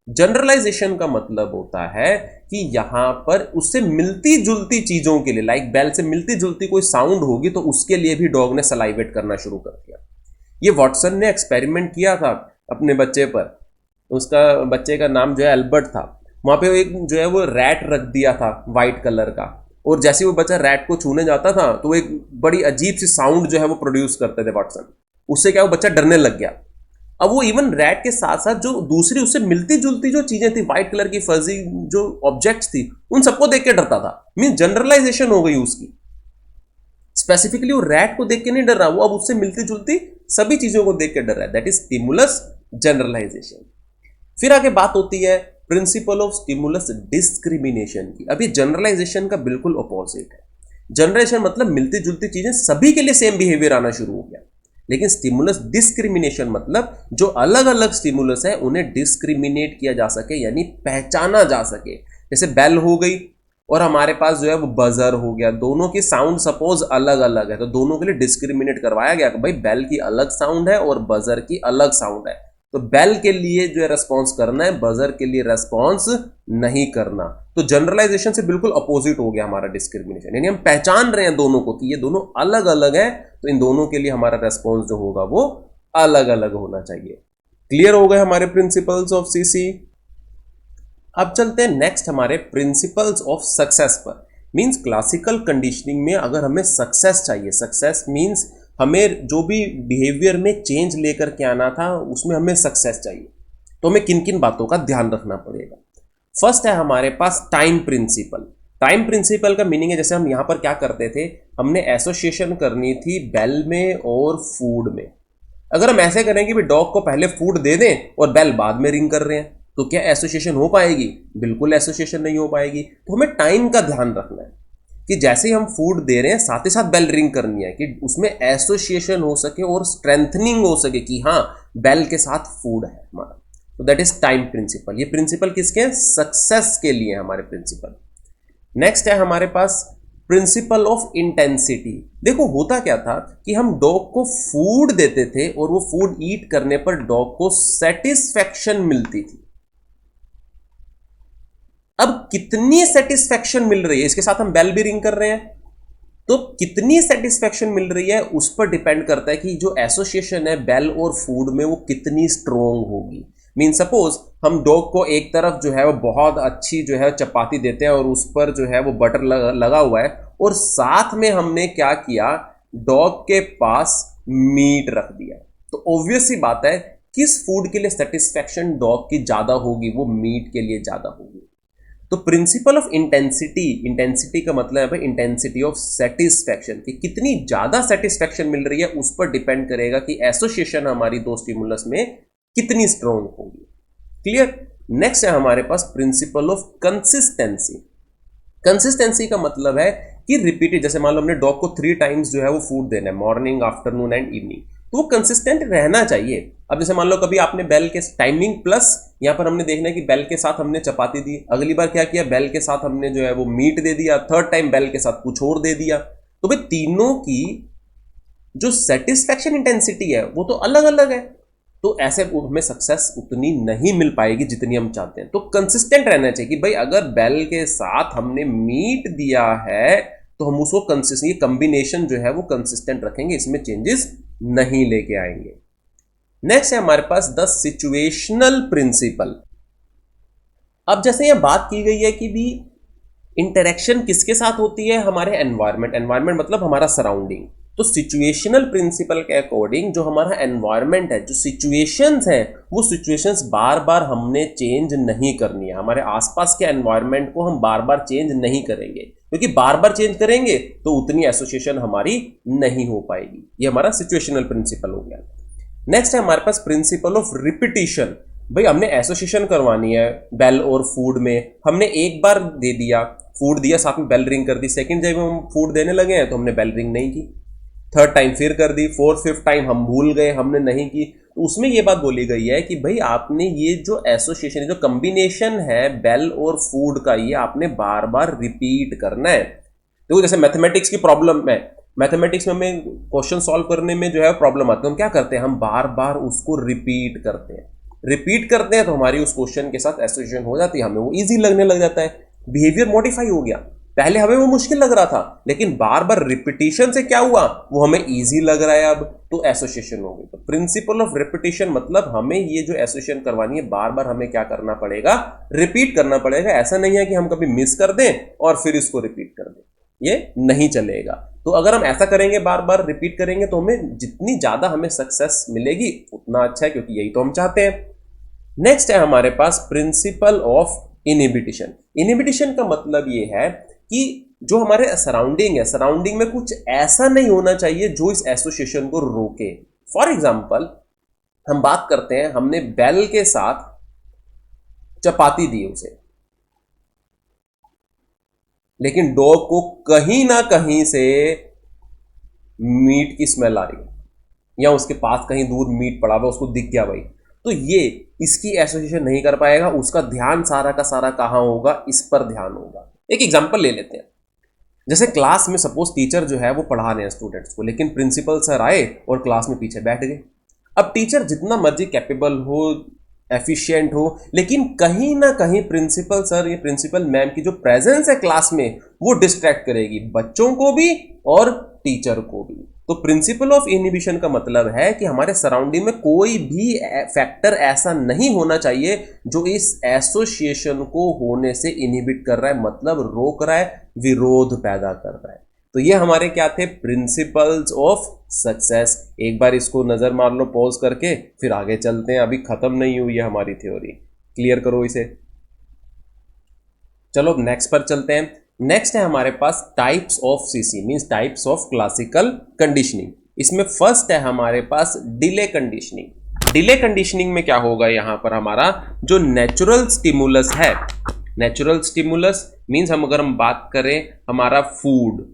A: जनरलाइजेशन का मतलब होता है कि यहां पर उससे मिलती जुलती चीजों के लिए, लाइक बेल से मिलती जुलती कोई साउंड होगी तो उसके लिए भी डॉग ने सलाइवेट करना शुरू कर दिया। ये वॉटसन ने एक्सपेरिमेंट किया था अपने बच्चे पर। उसका बच्चे का नाम जो है एल्बर्ट था। वहां पे एक जो है वो रैट रख दिया था वाइट कलर का, और जैसे वो बच्चा रैट को छूने जाता था तो एक बड़ी अजीब सी साउंड जो है वो प्रोड्यूस करते थे वाटसन। उससे क्या वो बच्चा डरने लग गया। अब वो इवन रैट के साथ साथ जो दूसरी उससे मिलती जुलती जो चीजें थी, व्हाइट कलर की फर्जी जो ऑब्जेक्ट्स थी, उन सबको देख के डरता था। मीन जनरलाइजेशन हो गई उसकी। स्पेसिफिकली वो रैट को देख के नहीं डर रहा, वो अब उससे मिलती जुलती सभी चीजों को देख के डर रहा है। That is stimulus generalization. फिर आगे बात होती है प्रिंसिपल ऑफ स्टिमुलस डिस्क्रिमिनेशन की। अब ये जनरलाइजेशन का बिल्कुल अपोजिट है। जनरलाइजेशन मतलब मिलती जुलती चीजें सभी के लिए सेम बिहेवियर आना शुरू हो गया। लेकिन स्टिमुलस डिस्क्रिमिनेशन मतलब जो अलग अलग स्टिमुलस है उन्हें डिस्क्रिमिनेट किया जा सके, यानी पहचाना जा सके। जैसे बेल हो गई और हमारे पास जो है वो बजर हो गया, दोनों की साउंड सपोज अलग अलग है, तो दोनों के लिए डिस्क्रिमिनेट करवाया गया कि भाई बेल की अलग साउंड है और बजर की अलग साउंड है, तो बेल के लिए जो है रेस्पॉन्स करना है, बजर के लिए रेस्पॉन्स नहीं करना। तो जनरलाइजेशन से बिल्कुल अपोजिट हो गया हमारा डिस्क्रिमिनेशन, यानी हम पहचान रहे हैं दोनों को कि ये दोनों अलग अलग है, तो इन दोनों के लिए हमारा रेस्पॉन्स जो होगा वो अलग अलग होना चाहिए। क्लियर हो गए हमारे प्रिंसिपल्स ऑफ सीसी। अब चलते हैं नेक्स्ट हमारे प्रिंसिपल्स ऑफ सक्सेस पर। मींस क्लासिकल कंडीशनिंग में अगर हमें सक्सेस चाहिए, सक्सेस मींस हमें जो भी बिहेवियर में चेंज लेकर के आना था उसमें हमें सक्सेस चाहिए, तो हमें किन किन बातों का ध्यान रखना पड़ेगा। फर्स्ट है हमारे पास टाइम प्रिंसिपल। टाइम प्रिंसिपल का मीनिंग है, जैसे हम यहां पर क्या करते थे, हमने एसोसिएशन करनी थी बेल में और फूड में। अगर हम ऐसे करें कि भी डॉग को पहले फूड दे दें और बेल बाद में रिंग कर रहे हैं, तो क्या एसोसिएशन हो पाएगी? बिल्कुल एसोसिएशन नहीं हो पाएगी। तो हमें टाइम का ध्यान रखना है कि जैसे ही हम फूड दे रहे हैं साथ ही साथ बेल रिंग करनी है, कि उसमें एसोसिएशन हो सके और स्ट्रेंथनिंग हो सके कि हाँ बेल के साथ फूड है हमारा। तो दैट इज टाइम प्रिंसिपल। ये प्रिंसिपल किसके हैं? सक्सेस के लिए हमारे प्रिंसिपल। नेक्स्ट है हमारे पास प्रिंसिपल ऑफ इंटेंसिटी। देखो होता क्या था कि हम डॉग को फूड देते थे और वो फूड ईट करने पर डॉग को सेटिस्फैक्शन मिलती थी। अब कितनी सेटिस्फैक्शन मिल रही है, इसके साथ हम बेल भी रिंग कर रहे हैं, तो कितनी सेटिस्फैक्शन मिल रही है उस पर डिपेंड करता है कि जो एसोसिएशन है बेल और फूड में वो कितनी स्ट्रोंग होगी। मीन सपोज हम डॉग को एक तरफ जो है वो बहुत अच्छी जो है चपाती देते हैं और उस पर जो है वो बटर लगा हुआ है, और साथ में हमने क्या किया, डॉग के पास मीट रख दिया, तो ऑब्वियस सी बात है किस फूड के लिए सेटिस्फैक्शन डॉग की ज्यादा होगी, वो मीट के लिए ज्यादा होगी। तो प्रिंसिपल ऑफ इंटेंसिटी, इंटेंसिटी का मतलब है भाई इंटेंसिटी ऑफ सेटिस्फैक्शन, कि कितनी ज्यादा सेटिस्फैक्शन मिल रही है उस पर डिपेंड करेगा कि एसोसिएशन हमारी दो स्टिमुलस में कितनी स्ट्रॉन्ग होगी। क्लियर। नेक्स्ट है हमारे पास प्रिंसिपल ऑफ कंसिस्टेंसी। कंसिस्टेंसी का मतलब है कि रिपीटेड, जैसे मान लो हमने डॉग को 3 टाइम्स जो है वो फूड देना है, मॉर्निंग, आफ्टरनून एंड इवनिंग, तो वो कंसिस्टेंट रहना चाहिए। अब जैसे मान लो कभी आपने बेल के टाइमिंग प्लस यहाँ पर हमने देखना है कि बेल के साथ हमने चपाती दी, अगली बार क्या किया, बेल के साथ हमने जो है वो मीट दे दिया, थर्ड टाइम बेल के साथ कुछ और दे दिया, तो भाई तीनों की जो सेटिस्फैक्शन इंटेंसिटी है वो तो अलग अलग है, तो ऐसे हमें सक्सेस उतनी नहीं मिल पाएगी जितनी हम चाहते हैं। तो कंसिस्टेंट रहना चाहिए कि भाई अगर बेल के साथ हमने मीट दिया है तो हम उसको कंसिस्टेंट, ये कॉम्बिनेशन जो है वो कंसिस्टेंट रखेंगे, इसमें चेंजेस नहीं लेके आएंगे। नेक्स्ट है हमारे पास द सिचुएशनल प्रिंसिपल। अब जैसे यह बात की गई है कि भी इंटरेक्शन किसके साथ होती है, हमारे एनवायरमेंट, एनवायरमेंट मतलब हमारा सराउंडिंग। तो सिचुएशनल प्रिंसिपल के अकॉर्डिंग जो हमारा एनवायरमेंट है, जो सिचुएशंस हैं, वो सिचुएशंस बार बार हमने चेंज नहीं करनी है। हमारे आसपास के एनवायरमेंट को हम बार बार चेंज नहीं करेंगे, क्योंकि बार बार चेंज करेंगे तो उतनी एसोसिएशन हमारी नहीं हो पाएगी। ये हमारा सिचुएशनल प्रिंसिपल हो गया। नेक्स्ट है हमारे पास प्रिंसिपल ऑफ रिपीटिशन। भाई हमने एसोसिएशन करवानी है बेल और फूड में, हमने एक बार दे दिया, फूड दिया, साथ में बेल रिंग कर दी, सेकंड जब हम फूड देने लगे हैं तो हमने बेल रिंग नहीं की, थर्ड टाइम फिर कर दी, फोर्थ फिफ्थ टाइम हम भूल गए, हमने नहीं की, तो उसमें ये बात बोली गई है कि भाई आपने ये जो एसोसिएशन, जो कॉम्बिनेशन है बेल और फूड का, ये आपने बार बार रिपीट करना है। तो जैसे मैथमेटिक्स की प्रॉब्लम है, मैथमेटिक्स में हमें क्वेश्चन सॉल्व करने में जो है प्रॉब्लम आती है, हम क्या करते हैं, हम बार बार उसको रिपीट करते हैं, रिपीट करते हैं तो हमारी उस क्वेश्चन के साथ एसोसिएशन हो जाती है, हमें वो इजी लगने लग जाता है, बिहेवियर मॉडिफाई हो गया। पहले हमें वो मुश्किल लग रहा था, लेकिन बार बार रिपीटिशन से क्या हुआ, वो हमें इजी लग रहा है अब, तो एसोसिएशन हो गई। तो प्रिंसिपल ऑफ रिपीटिशन मतलब हमें ये जो एसोसिएशन करवानी है बार बार हमें क्या करना पड़ेगा, रिपीट करना पड़ेगा। ऐसा नहीं है कि हम कभी मिस कर दें और फिर इसको रिपीट कर दें। ये नहीं चलेगा। तो अगर हम ऐसा करेंगे, बार बार रिपीट करेंगे, तो हमें जितनी ज्यादा हमें सक्सेस मिलेगी उतना अच्छा है, क्योंकि यही तो हम चाहते हैं। नेक्स्ट है हमारे पास प्रिंसिपल ऑफ इनहिबिशन। इनहिबिशन का मतलब ये है कि जो हमारे सराउंडिंग है, सराउंडिंग में कुछ ऐसा नहीं होना चाहिए जो इस एसोसिएशन को रोके। फॉर एग्जाम्पल हम बात करते हैं, हमने बेल के साथ चपाती दी उसे, लेकिन डॉग को कहीं ना कहीं से मीट की स्मेल आ रही है, या उसके पास कहीं दूर मीट पड़ा हुआ उसको दिख गया भाई, तो ये इसकी एसोसिएशन नहीं कर पाएगा। उसका ध्यान सारा का सारा कहां होगा, इस पर ध्यान होगा। एक एग्जांपल ले लेते हैं, जैसे क्लास में सपोज टीचर जो है वो पढ़ा रहे हैं स्टूडेंट्स को, लेकिन प्रिंसिपल सर आए और क्लास में पीछे बैठ गए। अब टीचर जितना मर्जी कैपेबल हो, एफिशिएंट हो, लेकिन कहीं ना कहीं प्रिंसिपल सर या प्रिंसिपल मैम की जो प्रेजेंस है क्लास में वो डिस्ट्रैक्ट करेगी, बच्चों को भी और टीचर को भी। तो प्रिंसिपल ऑफ इनहिबिशन का मतलब है कि हमारे सराउंडिंग में कोई भी फैक्टर ऐसा नहीं होना चाहिए जो इस एसोसिएशन को होने से इनहिबिट कर रहा है, मतलब रोक रहा है, विरोध पैदा कर रहा है। तो ये हमारे क्या थे, प्रिंसिपल्स ऑफ सक्सेस। एक बार इसको नजर मार लो पॉज करके, फिर आगे चलते हैं, अभी खत्म नहीं हुई है हमारी थ्योरी, क्लियर करो इसे। चलो नेक्स्ट पर चलते हैं। नेक्स्ट है हमारे पास types of CC, means types of classical conditioning. इसमें फर्स्ट है हमारे पास डिले कंडीशनिंग। डिले कंडीशनिंग में क्या होगा, यहां पर हमारा जो नेचुरल स्टिमुलस है, नेचुरल स्टिमुलस मींस अगर हम बात करें हमारा फूड,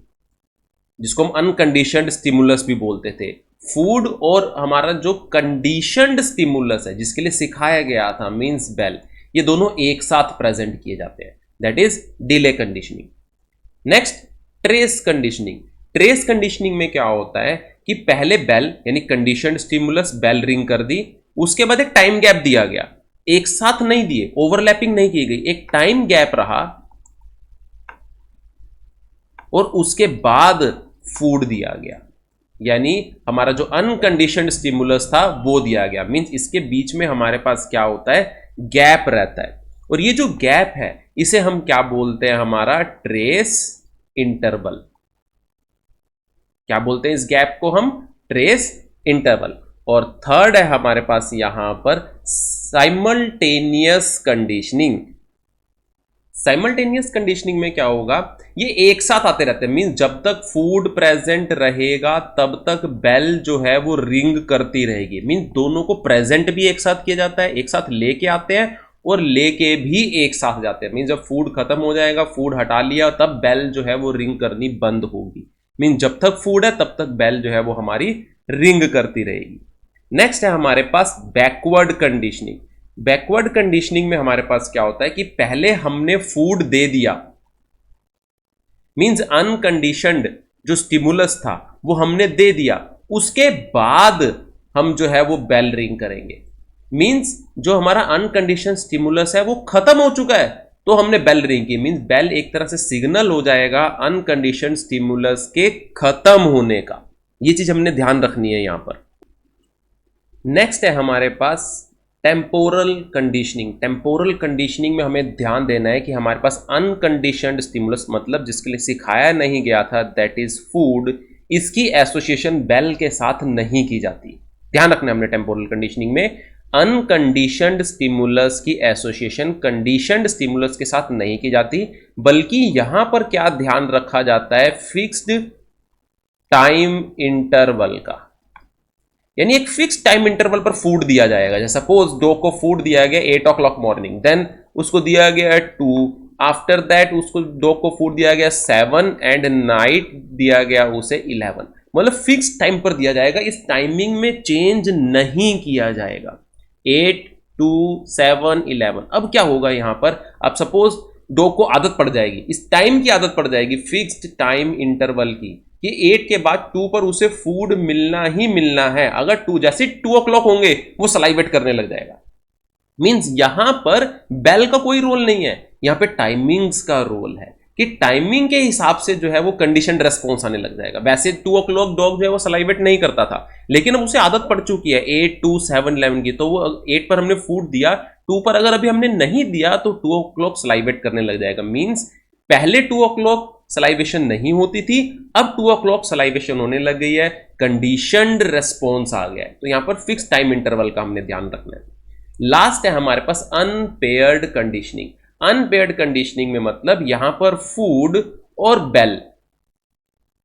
A: जिसको हम अनकंडीशनड स्टिमुलस भी बोलते थे, फूड, और हमारा जो कंडीशनड स्टिमुलस है जिसके लिए सिखाया गया था मींस बेल, ये दोनों एक साथ प्रेजेंट किए जाते हैं, that is delay conditioning. Next trace conditioning. Trace conditioning में क्या होता है कि पहले बेल यानी कंडीशनड स्टिमुलस बेल रिंग कर दी, उसके बाद एक टाइम गैप दिया गया, एक साथ नहीं दिए, ओवरलैपिंग नहीं की गई, एक टाइम गैप रहा और उसके बाद फूड दिया गया, यानी हमारा जो अनकंडीशनड स्टिमुलस था वो दिया गया। मींस इसके बीच में हमारे पास क्या होता है, गैप रहता है, और ये जो गैप है इसे हम क्या बोलते हैं, हमारा ट्रेस इंटरवल। क्या बोलते हैं इस गैप को हम, ट्रेस इंटरवल। और थर्ड है हमारे पास यहां पर साइमल्टेनियस कंडीशनिंग। साइमल्टेनियस कंडीशनिंग में क्या होगा, ये एक साथ आते रहते हैं, मींस जब तक फूड प्रेजेंट रहेगा तब तक बेल जो है वो रिंग करती रहेगी। मींस दोनों को प्रेजेंट भी एक साथ किया जाता है, एक साथ लेके आते हैं और लेके भी एक साथ जाते हैं। मींस जब फूड खत्म हो जाएगा, फूड हटा लिया, तब बेल जो है वो रिंग करनी बंद होगी। मींस जब तक फूड है तब तक बेल जो है वो हमारी रिंग करती रहेगी। नेक्स्ट है हमारे पास बैकवर्ड कंडीशनिंग। बैकवर्ड कंडीशनिंग में हमारे पास क्या होता है कि पहले हमने फूड दे दिया, मींस अनकंडीशनड जो स्टिमुलस था वो हमने दे दिया, उसके बाद हम जो है वो बेल रिंग करेंगे। मींस जो हमारा अनकंडीशन स्टिमुलस है वो खत्म हो चुका है तो हमने बेल रिंग की, मींस बेल एक तरह से सिग्नल हो जाएगा अनकंडीशन स्टिमुलस के खत्म होने का। ये चीज हमने ध्यान रखनी है यहां पर। नेक्स्ट है हमारे पास टेम्पोरल कंडीशनिंग। टेम्पोरल कंडीशनिंग में हमें ध्यान देना है कि हमारे पास अनकंडीशनड स्टिमुलस, मतलब जिसके लिए सिखाया नहीं गया था, दैट इज फूड, इसकी एसोसिएशन बेल के साथ नहीं की जाती। ध्यान रखना है हमने टेम्पोरल कंडीशनिंग में अनकंडीशनड स्टिमुलस की एसोसिएशन कंडीशनड स्टिमुलस के साथ नहीं की जाती, बल्कि यहां पर क्या ध्यान रखा जाता है, फिक्स्ड टाइम इंटरवल का। यानी एक फिक्स टाइम इंटरवल पर फूड दिया जाएगा। जैसे सपोज डॉग को फूड दिया गया 8 o'clock मॉर्निंग, देन उसको दिया गया 2, आफ्टर दैट उसको डॉग को फूड दिया गया 7 एंड नाइट दिया गया उसे 11। मतलब फिक्स टाइम पर दिया जाएगा, इस टाइमिंग में चेंज नहीं किया जाएगा। 8, 2, 7, 11। अब क्या होगा यहां पर, अब सपोज डॉग को आदत पड़ जाएगी, इस टाइम की आदत पड़ जाएगी, फिक्स्ड टाइम इंटरवल की, कि 8 के बाद 2 पर उसे फूड मिलना ही मिलना है। अगर 2 जैसे 2 o'clock होंगे वो सलाइवेट करने लग जाएगा। मींस यहां पर बेल का कोई रोल नहीं है, यहां पे टाइमिंग्स का रोल है कि टाइमिंग के हिसाब से जो है वो कंडीशन रेस्पॉन्स आने लग जाएगा। वैसे 2 o'clock डॉग जो है वो सलाइवेट नहीं करता था, लेकिन अब उसे आदत पड़ चुकी है 8, 2, 7, 11 की, तो वो 8 पर हमने फूड दिया, 2 पर अगर अभी हमने नहीं दिया तो 2 o'clock सलाइवेट करने लग जाएगा। मींस पहले 2 o'clock सलाइवेशन नहीं होती थी, अब 2 o'clock सलाइवेशन होने लग गई है, कंडीशनड रेस्पॉन्स आ गया है। तो यहां पर फिक्स टाइम इंटरवल का हमने ध्यान रखना है। लास्ट है हमारे पास अनपेयर्ड कंडीशनिंग। अनपेयर्ड कंडीशनिंग में मतलब यहां पर फूड और बेल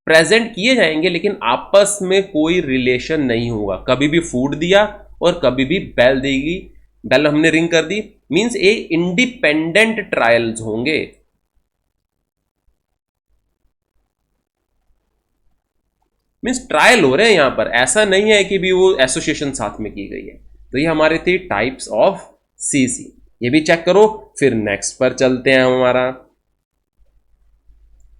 A: प्रेजेंट किए जाएंगे लेकिन आपस में कोई रिलेशन नहीं होगा। कभी भी फूड दिया और कभी भी बेल देगी, बेल हमने रिंग कर दी, मींस ए इंडिपेंडेंट ट्रायल्स होंगे। मींस ट्रायल हो रहे हैं यहां पर, ऐसा नहीं है कि भी वो एसोसिएशन साथ में की गई है। तो ये हमारे थे टाइप्स ऑफ सीसी, ये भी चेक करो। फिर नेक्स्ट पर चलते हैं हमारा,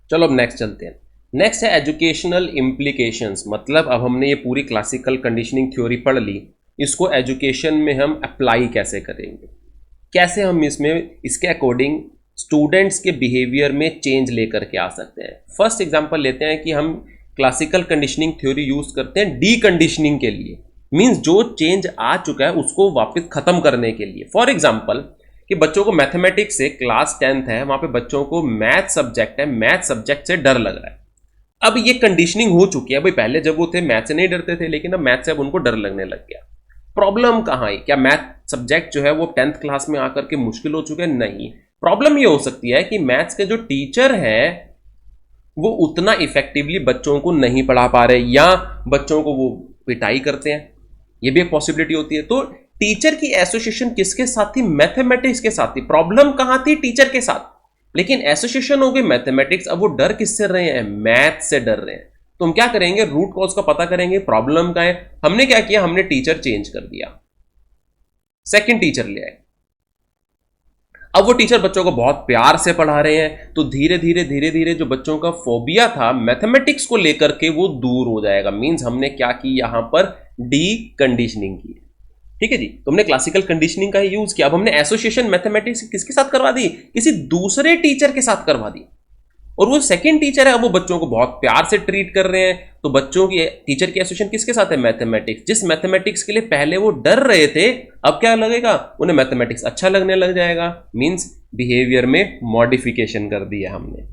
A: चलो अब नेक्स्ट चलते हैं। नेक्स्ट है एजुकेशनल इम्प्लीकेशंस, मतलब अब हमने ये पूरी क्लासिकल कंडीशनिंग थ्योरी पढ़ ली, इसको एजुकेशन में हम अप्लाई कैसे करेंगे, कैसे हम इसमें इसके अकॉर्डिंग स्टूडेंट्स के बिहेवियर में चेंज लेकर के आ सकते हैं। फर्स्ट एग्जांपल लेते हैं कि हम क्लासिकल कंडीशनिंग थ्योरी यूज करते हैं डी कंडीशनिंग के लिए, मींस जो चेंज आ चुका है उसको वापस खत्म करने के लिए। फॉर एग्जांपल कि बच्चों को मैथमेटिक्स से, क्लास 10th है, वहां पे बच्चों को मैथ सब्जेक्ट है, मैथ सब्जेक्ट से डर लग रहा है। अब ये कंडीशनिंग हो चुकी है भाई, पहले जब वो थे मैथ से नहीं डरते थे, लेकिन अब मैथ से अब उनको डर लगने लग गया। प्रॉब्लम कहां आई? क्या मैथ सब्जेक्ट जो है वो 10th क्लास में आकर के मुश्किल हो चुके हैं? नहीं, प्रॉब्लम ये हो सकती है कि मैथ्स के जो टीचर है वो उतना इफेक्टिवली बच्चों को नहीं पढ़ा पा रहे, या बच्चों को वो पिटाई करते हैं, ये भी एक पॉसिबिलिटी होती है। तो टीचर की एसोसिएशन किसके साथ थी? मैथमेटिक्स के साथ थी। प्रॉब्लम कहां थी? टीचर के साथ, लेकिन एसोसिएशन हो गई मैथमेटिक्स। अब वो डर किससे रहे हैं? मैथ से डर रहे हैं। तो हम क्या करेंगे? रूट कॉज का पता करेंगे, प्रॉब्लम का है। हमने क्या किया? हमने टीचर चेंज कर दिया, सेकंड टीचर ले आए। अब वो टीचर बच्चों को बहुत प्यार से पढ़ा रहे हैं, तो धीरे धीरे जो बच्चों का फोबिया था मैथमेटिक्स को लेकर के वो दूर हो जाएगा। मींस हमने क्या की? यहां पर डी कंडीशनिंग की। ठीक है जी, तुमने क्लासिकल कंडीशनिंग का ही यूज किया। अब हमने एसोसिएशन मैथमेटिक्स किसके साथ करवा दी? किसी दूसरे टीचर के साथ करवा दी, और वो सेकंड टीचर है, अब वो बच्चों को बहुत प्यार से ट्रीट कर रहे हैं। तो बच्चों की टीचर की एसोसिएशन किसके साथ है? मैथमेटिक्स। जिस मैथमेटिक्स के लिए पहले वो डर रहे थे, अब क्या लगेगा? उन्हें मैथमेटिक्स अच्छा लगने लग जाएगा। मींस बिहेवियर में मॉडिफिकेशन कर दिया हमने।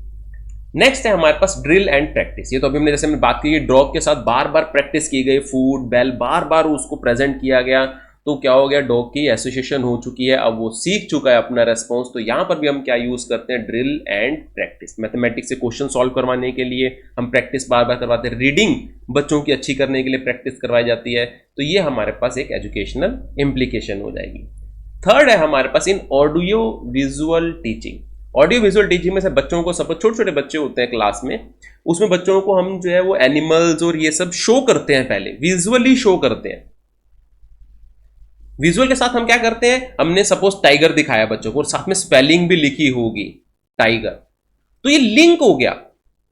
A: नेक्स्ट है हमारे पास ड्रिल एंड प्रैक्टिस। ये तो अभी हमने जैसे हमने बात की, डॉग के साथ बार बार प्रैक्टिस की गई, फूड बेल बार बार उसको प्रेजेंट किया गया, तो क्या हो गया? डॉग की एसोसिएशन हो चुकी है, अब वो सीख चुका है अपना रेस्पॉन्स। तो यहां पर भी हम क्या यूज करते हैं? Drill and practice. मैथमेटिक्स से क्वेश्चन सॉल्व करवाने के लिए हम प्रैक्टिस बार बार करवाते हैं, रीडिंग बच्चों की अच्छी करने के लिए प्रैक्टिस करवाई जाती है। तो ये हमारे पास एक एजुकेशनल इम्प्लीकेशन हो जाएगी। थर्ड है हमारे पास in audio visual teaching. Audio visual teaching में से बच्चों को, सब छोटे छोटे बच्चे होते हैं क्लास में, उसमें बच्चों को हम जो है वो एनिमल्स और ये सब शो करते हैं, पहले विजुअली शो करते हैं। विजुअल के साथ हम क्या करते हैं? हमने सपोज टाइगर दिखाया बच्चों को और साथ में स्पेलिंग भी लिखी होगी टाइगर, तो ये लिंक हो गया।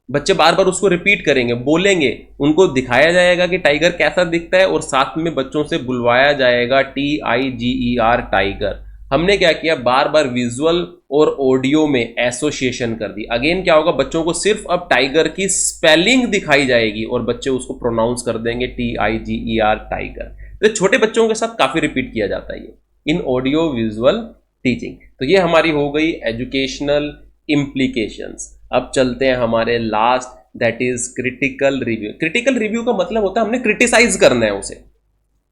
A: बच्चे बार बार उसको रिपीट करेंगे, बोलेंगे, उनको दिखाया जाएगा कि टाइगर कैसा दिखता है, और साथ में बच्चों से बुलवाया जाएगा TIGER टाइगर। हमने क्या किया? बार बार विजुअल और ऑडियो में एसोसिएशन कर दी। अगेन क्या होगा? बच्चों को सिर्फ अब टाइगर की स्पेलिंग दिखाई जाएगी और बच्चे उसको प्रोनाउंस कर देंगे TIGER टाइगर। तो छोटे बच्चों के साथ काफी रिपीट किया जाता है ये इन ऑडियो विजुअल टीचिंग। तो ये हमारी हो गई एजुकेशनल इम्प्लीकेशंस। अब चलते हैं हमारे last, that is critical review. Critical review का मतलब होता है हमने क्रिटिसाइज करना है, उसे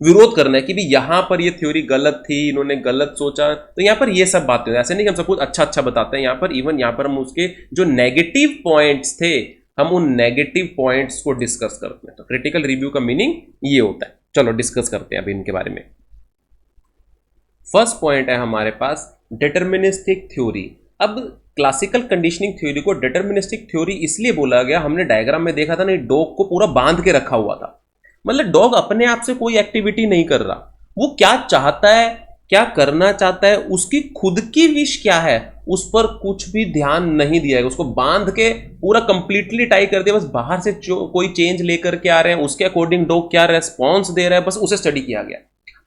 A: विरोध करना है कि भी यहां पर ये थ्योरी गलत थी, इन्होंने गलत सोचा। तो यहां पर ये सब बातें, ऐसे नहीं कि हम सब कुछ अच्छा बताते हैं, यहां पर इवन यहां पर हम उसके जो नेगेटिव पॉइंट्स थे, हम उन नेगेटिव पॉइंट्स को डिस्कस करते हैं। तो क्रिटिकल रिव्यू का मीनिंग ये होता है। चलो डिस्कस करते हैं अभी इनके बारे में। फर्स्ट पॉइंट है हमारे पास डिटर्मिनिस्टिक थ्योरी। अब क्लासिकल कंडीशनिंग थ्योरी को डिटर्मिनिस्टिक थ्योरी इसलिए बोला गया, हमने डायग्राम में देखा था ना, डॉग को पूरा बांध के रखा हुआ था। मतलब डॉग अपने आप से कोई एक्टिविटी नहीं कर रहा, वो क्या चाहता है, क्या करना चाहता है, उसकी खुद की विश क्या है, उस पर कुछ भी ध्यान नहीं दिया है। उसको बांध के पूरा कंप्लीटली टाई कर दिया, बस बाहर से कोई चेंज लेकर के आ रहे हैं, उसके अकॉर्डिंग डॉग क्या रेस्पॉन्स दे रहा है, बस उसे स्टडी किया गया।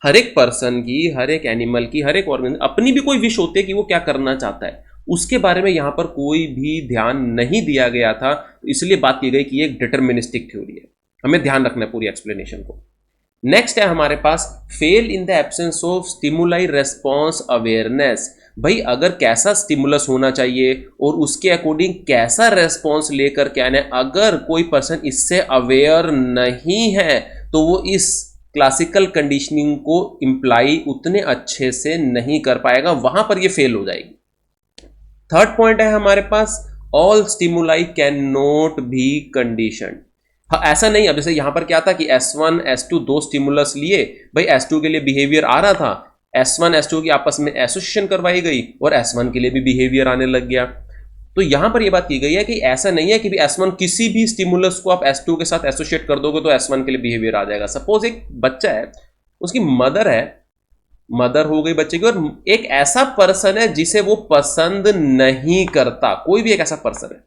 A: हर एक पर्सन की, हर एक एनिमल की, हर एक ऑर्गेनिज्म अपनी भी कोई विश होती है कि वो क्या करना चाहता है, उसके बारे में यहां पर कोई भी ध्यान नहीं दिया गया था। इसलिए बात की गई कि एक डिटर्मिनिस्टिक थ्योरी है, हमें ध्यान रखना है पूरी एक्सप्लेनेशन को। नेक्स्ट है हमारे pass fail in the absence of stimuli response awareness. भाई अगर कैसा स्टिमुलस होना चाहिए और उसके अकॉर्डिंग कैसा रेस्पॉन्स लेकर के आना है, अगर कोई पर्सन इससे अवेयर नहीं है तो वो इस क्लासिकल कंडीशनिंग को इम्प्लाई उतने अच्छे से नहीं कर पाएगा, वहां पर ये फेल हो जाएगी। थर्ड पॉइंट है हमारे पास, all stimuli can not be conditioned. हाँ, ऐसा नहीं, अब जैसे यहां पर क्या था कि S1 S2 दो स्टिमुलस लिए, भाई S2 के लिए बिहेवियर आ रहा था, S1 S2 की आपस में एसोसिएशन करवाई गई और S1 के लिए भी बिहेवियर आने लग गया। तो यहां पर यह बात की गई है कि ऐसा नहीं है कि S1 किसी भी स्टिमुलस को आप S2 के साथ एसोसिएट कर दोगे तो S1 के लिए बिहेवियर आ जाएगा। सपोज एक बच्चा है, उसकी मदर है, मदर हो गई बच्चे की, और एक ऐसा पर्सन है जिसे वो पसंद नहीं करता, कोई भी एक ऐसा पर्सन है।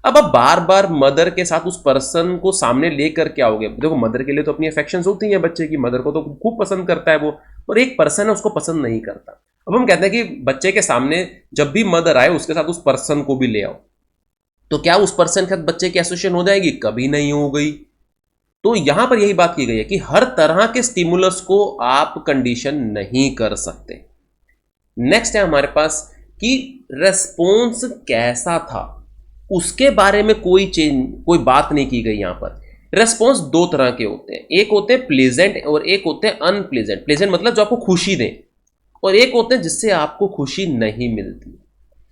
A: अब आप बार बार मदर के साथ उस पर्सन को सामने लेकर के आओगे, देखो मदर के लिए तो अपनी अफेक्शंस होती हैं, बच्चे की मदर को तो खूब पसंद करता है वो, और एक पर्सन है उसको पसंद नहीं करता। अब हम कहते हैं कि बच्चे के सामने जब भी मदर आए उसके साथ उस पर्सन को भी ले आओ, तो क्या उस पर्सन के साथ बच्चे की एसोसिएशन हो जाएगी? कभी नहीं हो गई। तो यहां पर यही बात की गई है कि हर तरह के स्टिमुलस को आप कंडीशन नहीं कर सकते। नेक्स्ट है हमारे पास कि रेस्पॉन्स कैसा था, उसके बारे में कोई बात नहीं की गई। यहां पर रेस्पॉन्स दो तरह के होते हैं, एक होते हैं प्लेजेंट और एक होते हैं अनप्लेजेंट। प्लेजेंट मतलब जो आपको खुशी दें, और एक होते हैं जिससे आपको खुशी नहीं मिलती।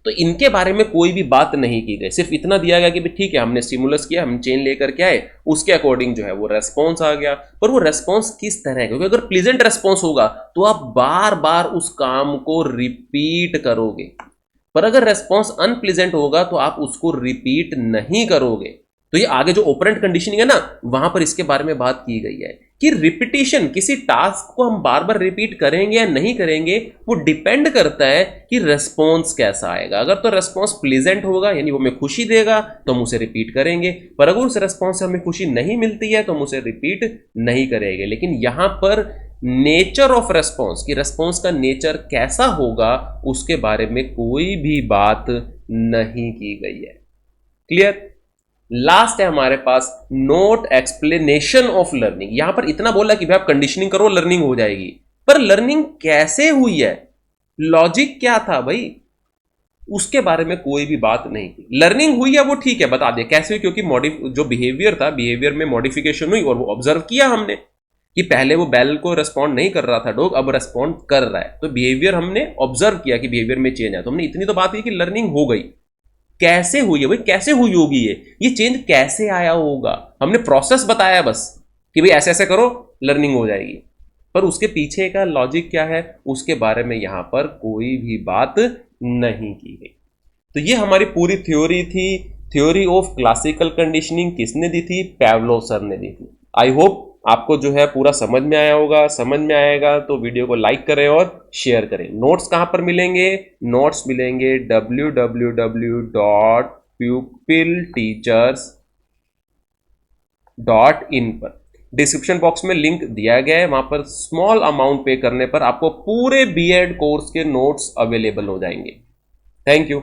A: तो इनके बारे में कोई भी बात नहीं की गई, सिर्फ इतना दिया गया कि ठीक है हमने स्टिमुलस किया, हम चेन लेकर के आए, उसके अकॉर्डिंग जो है वो रेस्पॉन्स आ गया। पर वो रेस्पॉन्स किस तरह है, क्योंकि अगर प्लेजेंट रेस्पॉन्स होगा तो आप बार बार उस काम को रिपीट करोगे, पर अगर रेस्पॉन्स अनप्लेजेंट होगा तो आप उसको रिपीट नहीं करोगे। तो ये आगे जो ऑपरेंट कंडीशनिंग है ना, वहां पर इसके बारे में बात की गई है कि रिपीटिशन, किसी टास्क को हम बार बार रिपीट करेंगे या नहीं करेंगे, वो डिपेंड करता है कि रेस्पॉन्स कैसा आएगा। अगर तो रेस्पॉन्स प्लेजेंट होगा, यानी वो हमें खुशी देगा, तो हम उसे रिपीट करेंगे, पर अगर उस रेस्पॉन्स से हमें खुशी नहीं मिलती है तो हम उसे रिपीट नहीं करेंगे। लेकिन यहां पर नेचर ऑफ रेस्पॉन्स, कि रेस्पॉन्स का नेचर कैसा होगा, उसके बारे में कोई भी बात नहीं की गई है। क्लियर? लास्ट है हमारे पास नोट एक्सप्लेनेशन ऑफ लर्निंग। यहां पर इतना बोला कि भाई आप कंडीशनिंग करो लर्निंग हो जाएगी, पर लर्निंग कैसे हुई है, लॉजिक क्या था भाई, उसके बारे में कोई भी बात नहीं की। लर्निंग हुई है वो ठीक है, बता दे कैसे हुई, क्योंकि जो बिहेवियर था, बिहेवियर में मॉडिफिकेशन हुई और वो ऑब्जर्व किया हमने कि पहले वो बेल को रेस्पॉन्ड नहीं कर रहा था डॉग, अब रेस्पॉन्ड कर रहा है, तो बिहेवियर हमने ऑब्जर्व किया कि बिहेवियर में चेंज है। तो हमने इतनी तो बात की कि लर्निंग हो गई। कैसे हुई है भाई, कैसे हुई होगी ये चेंज कैसे आया होगा, हमने प्रोसेस बताया बस कि भाई ऐसे ऐसे करो लर्निंग हो जाएगी, पर उसके पीछे का लॉजिक क्या है उसके बारे में यहां पर कोई भी बात नहीं की गई। तो ये हमारी पूरी थ्योरी थी। थ्योरी ऑफ क्लासिकल कंडीशनिंग किसने दी थी? पैवलोव सर ने दी थी। आई होप आपको जो है पूरा समझ में आया होगा। समझ में आएगा तो वीडियो को लाइक करें और शेयर करें। नोट्स कहां पर मिलेंगे? नोट्स मिलेंगे www.pupilteachers.in पर। डिस्क्रिप्शन बॉक्स में लिंक दिया गया है, वहां पर स्मॉल अमाउंट पे करने पर आपको पूरे बीएड कोर्स के नोट्स अवेलेबल हो जाएंगे। Thank you.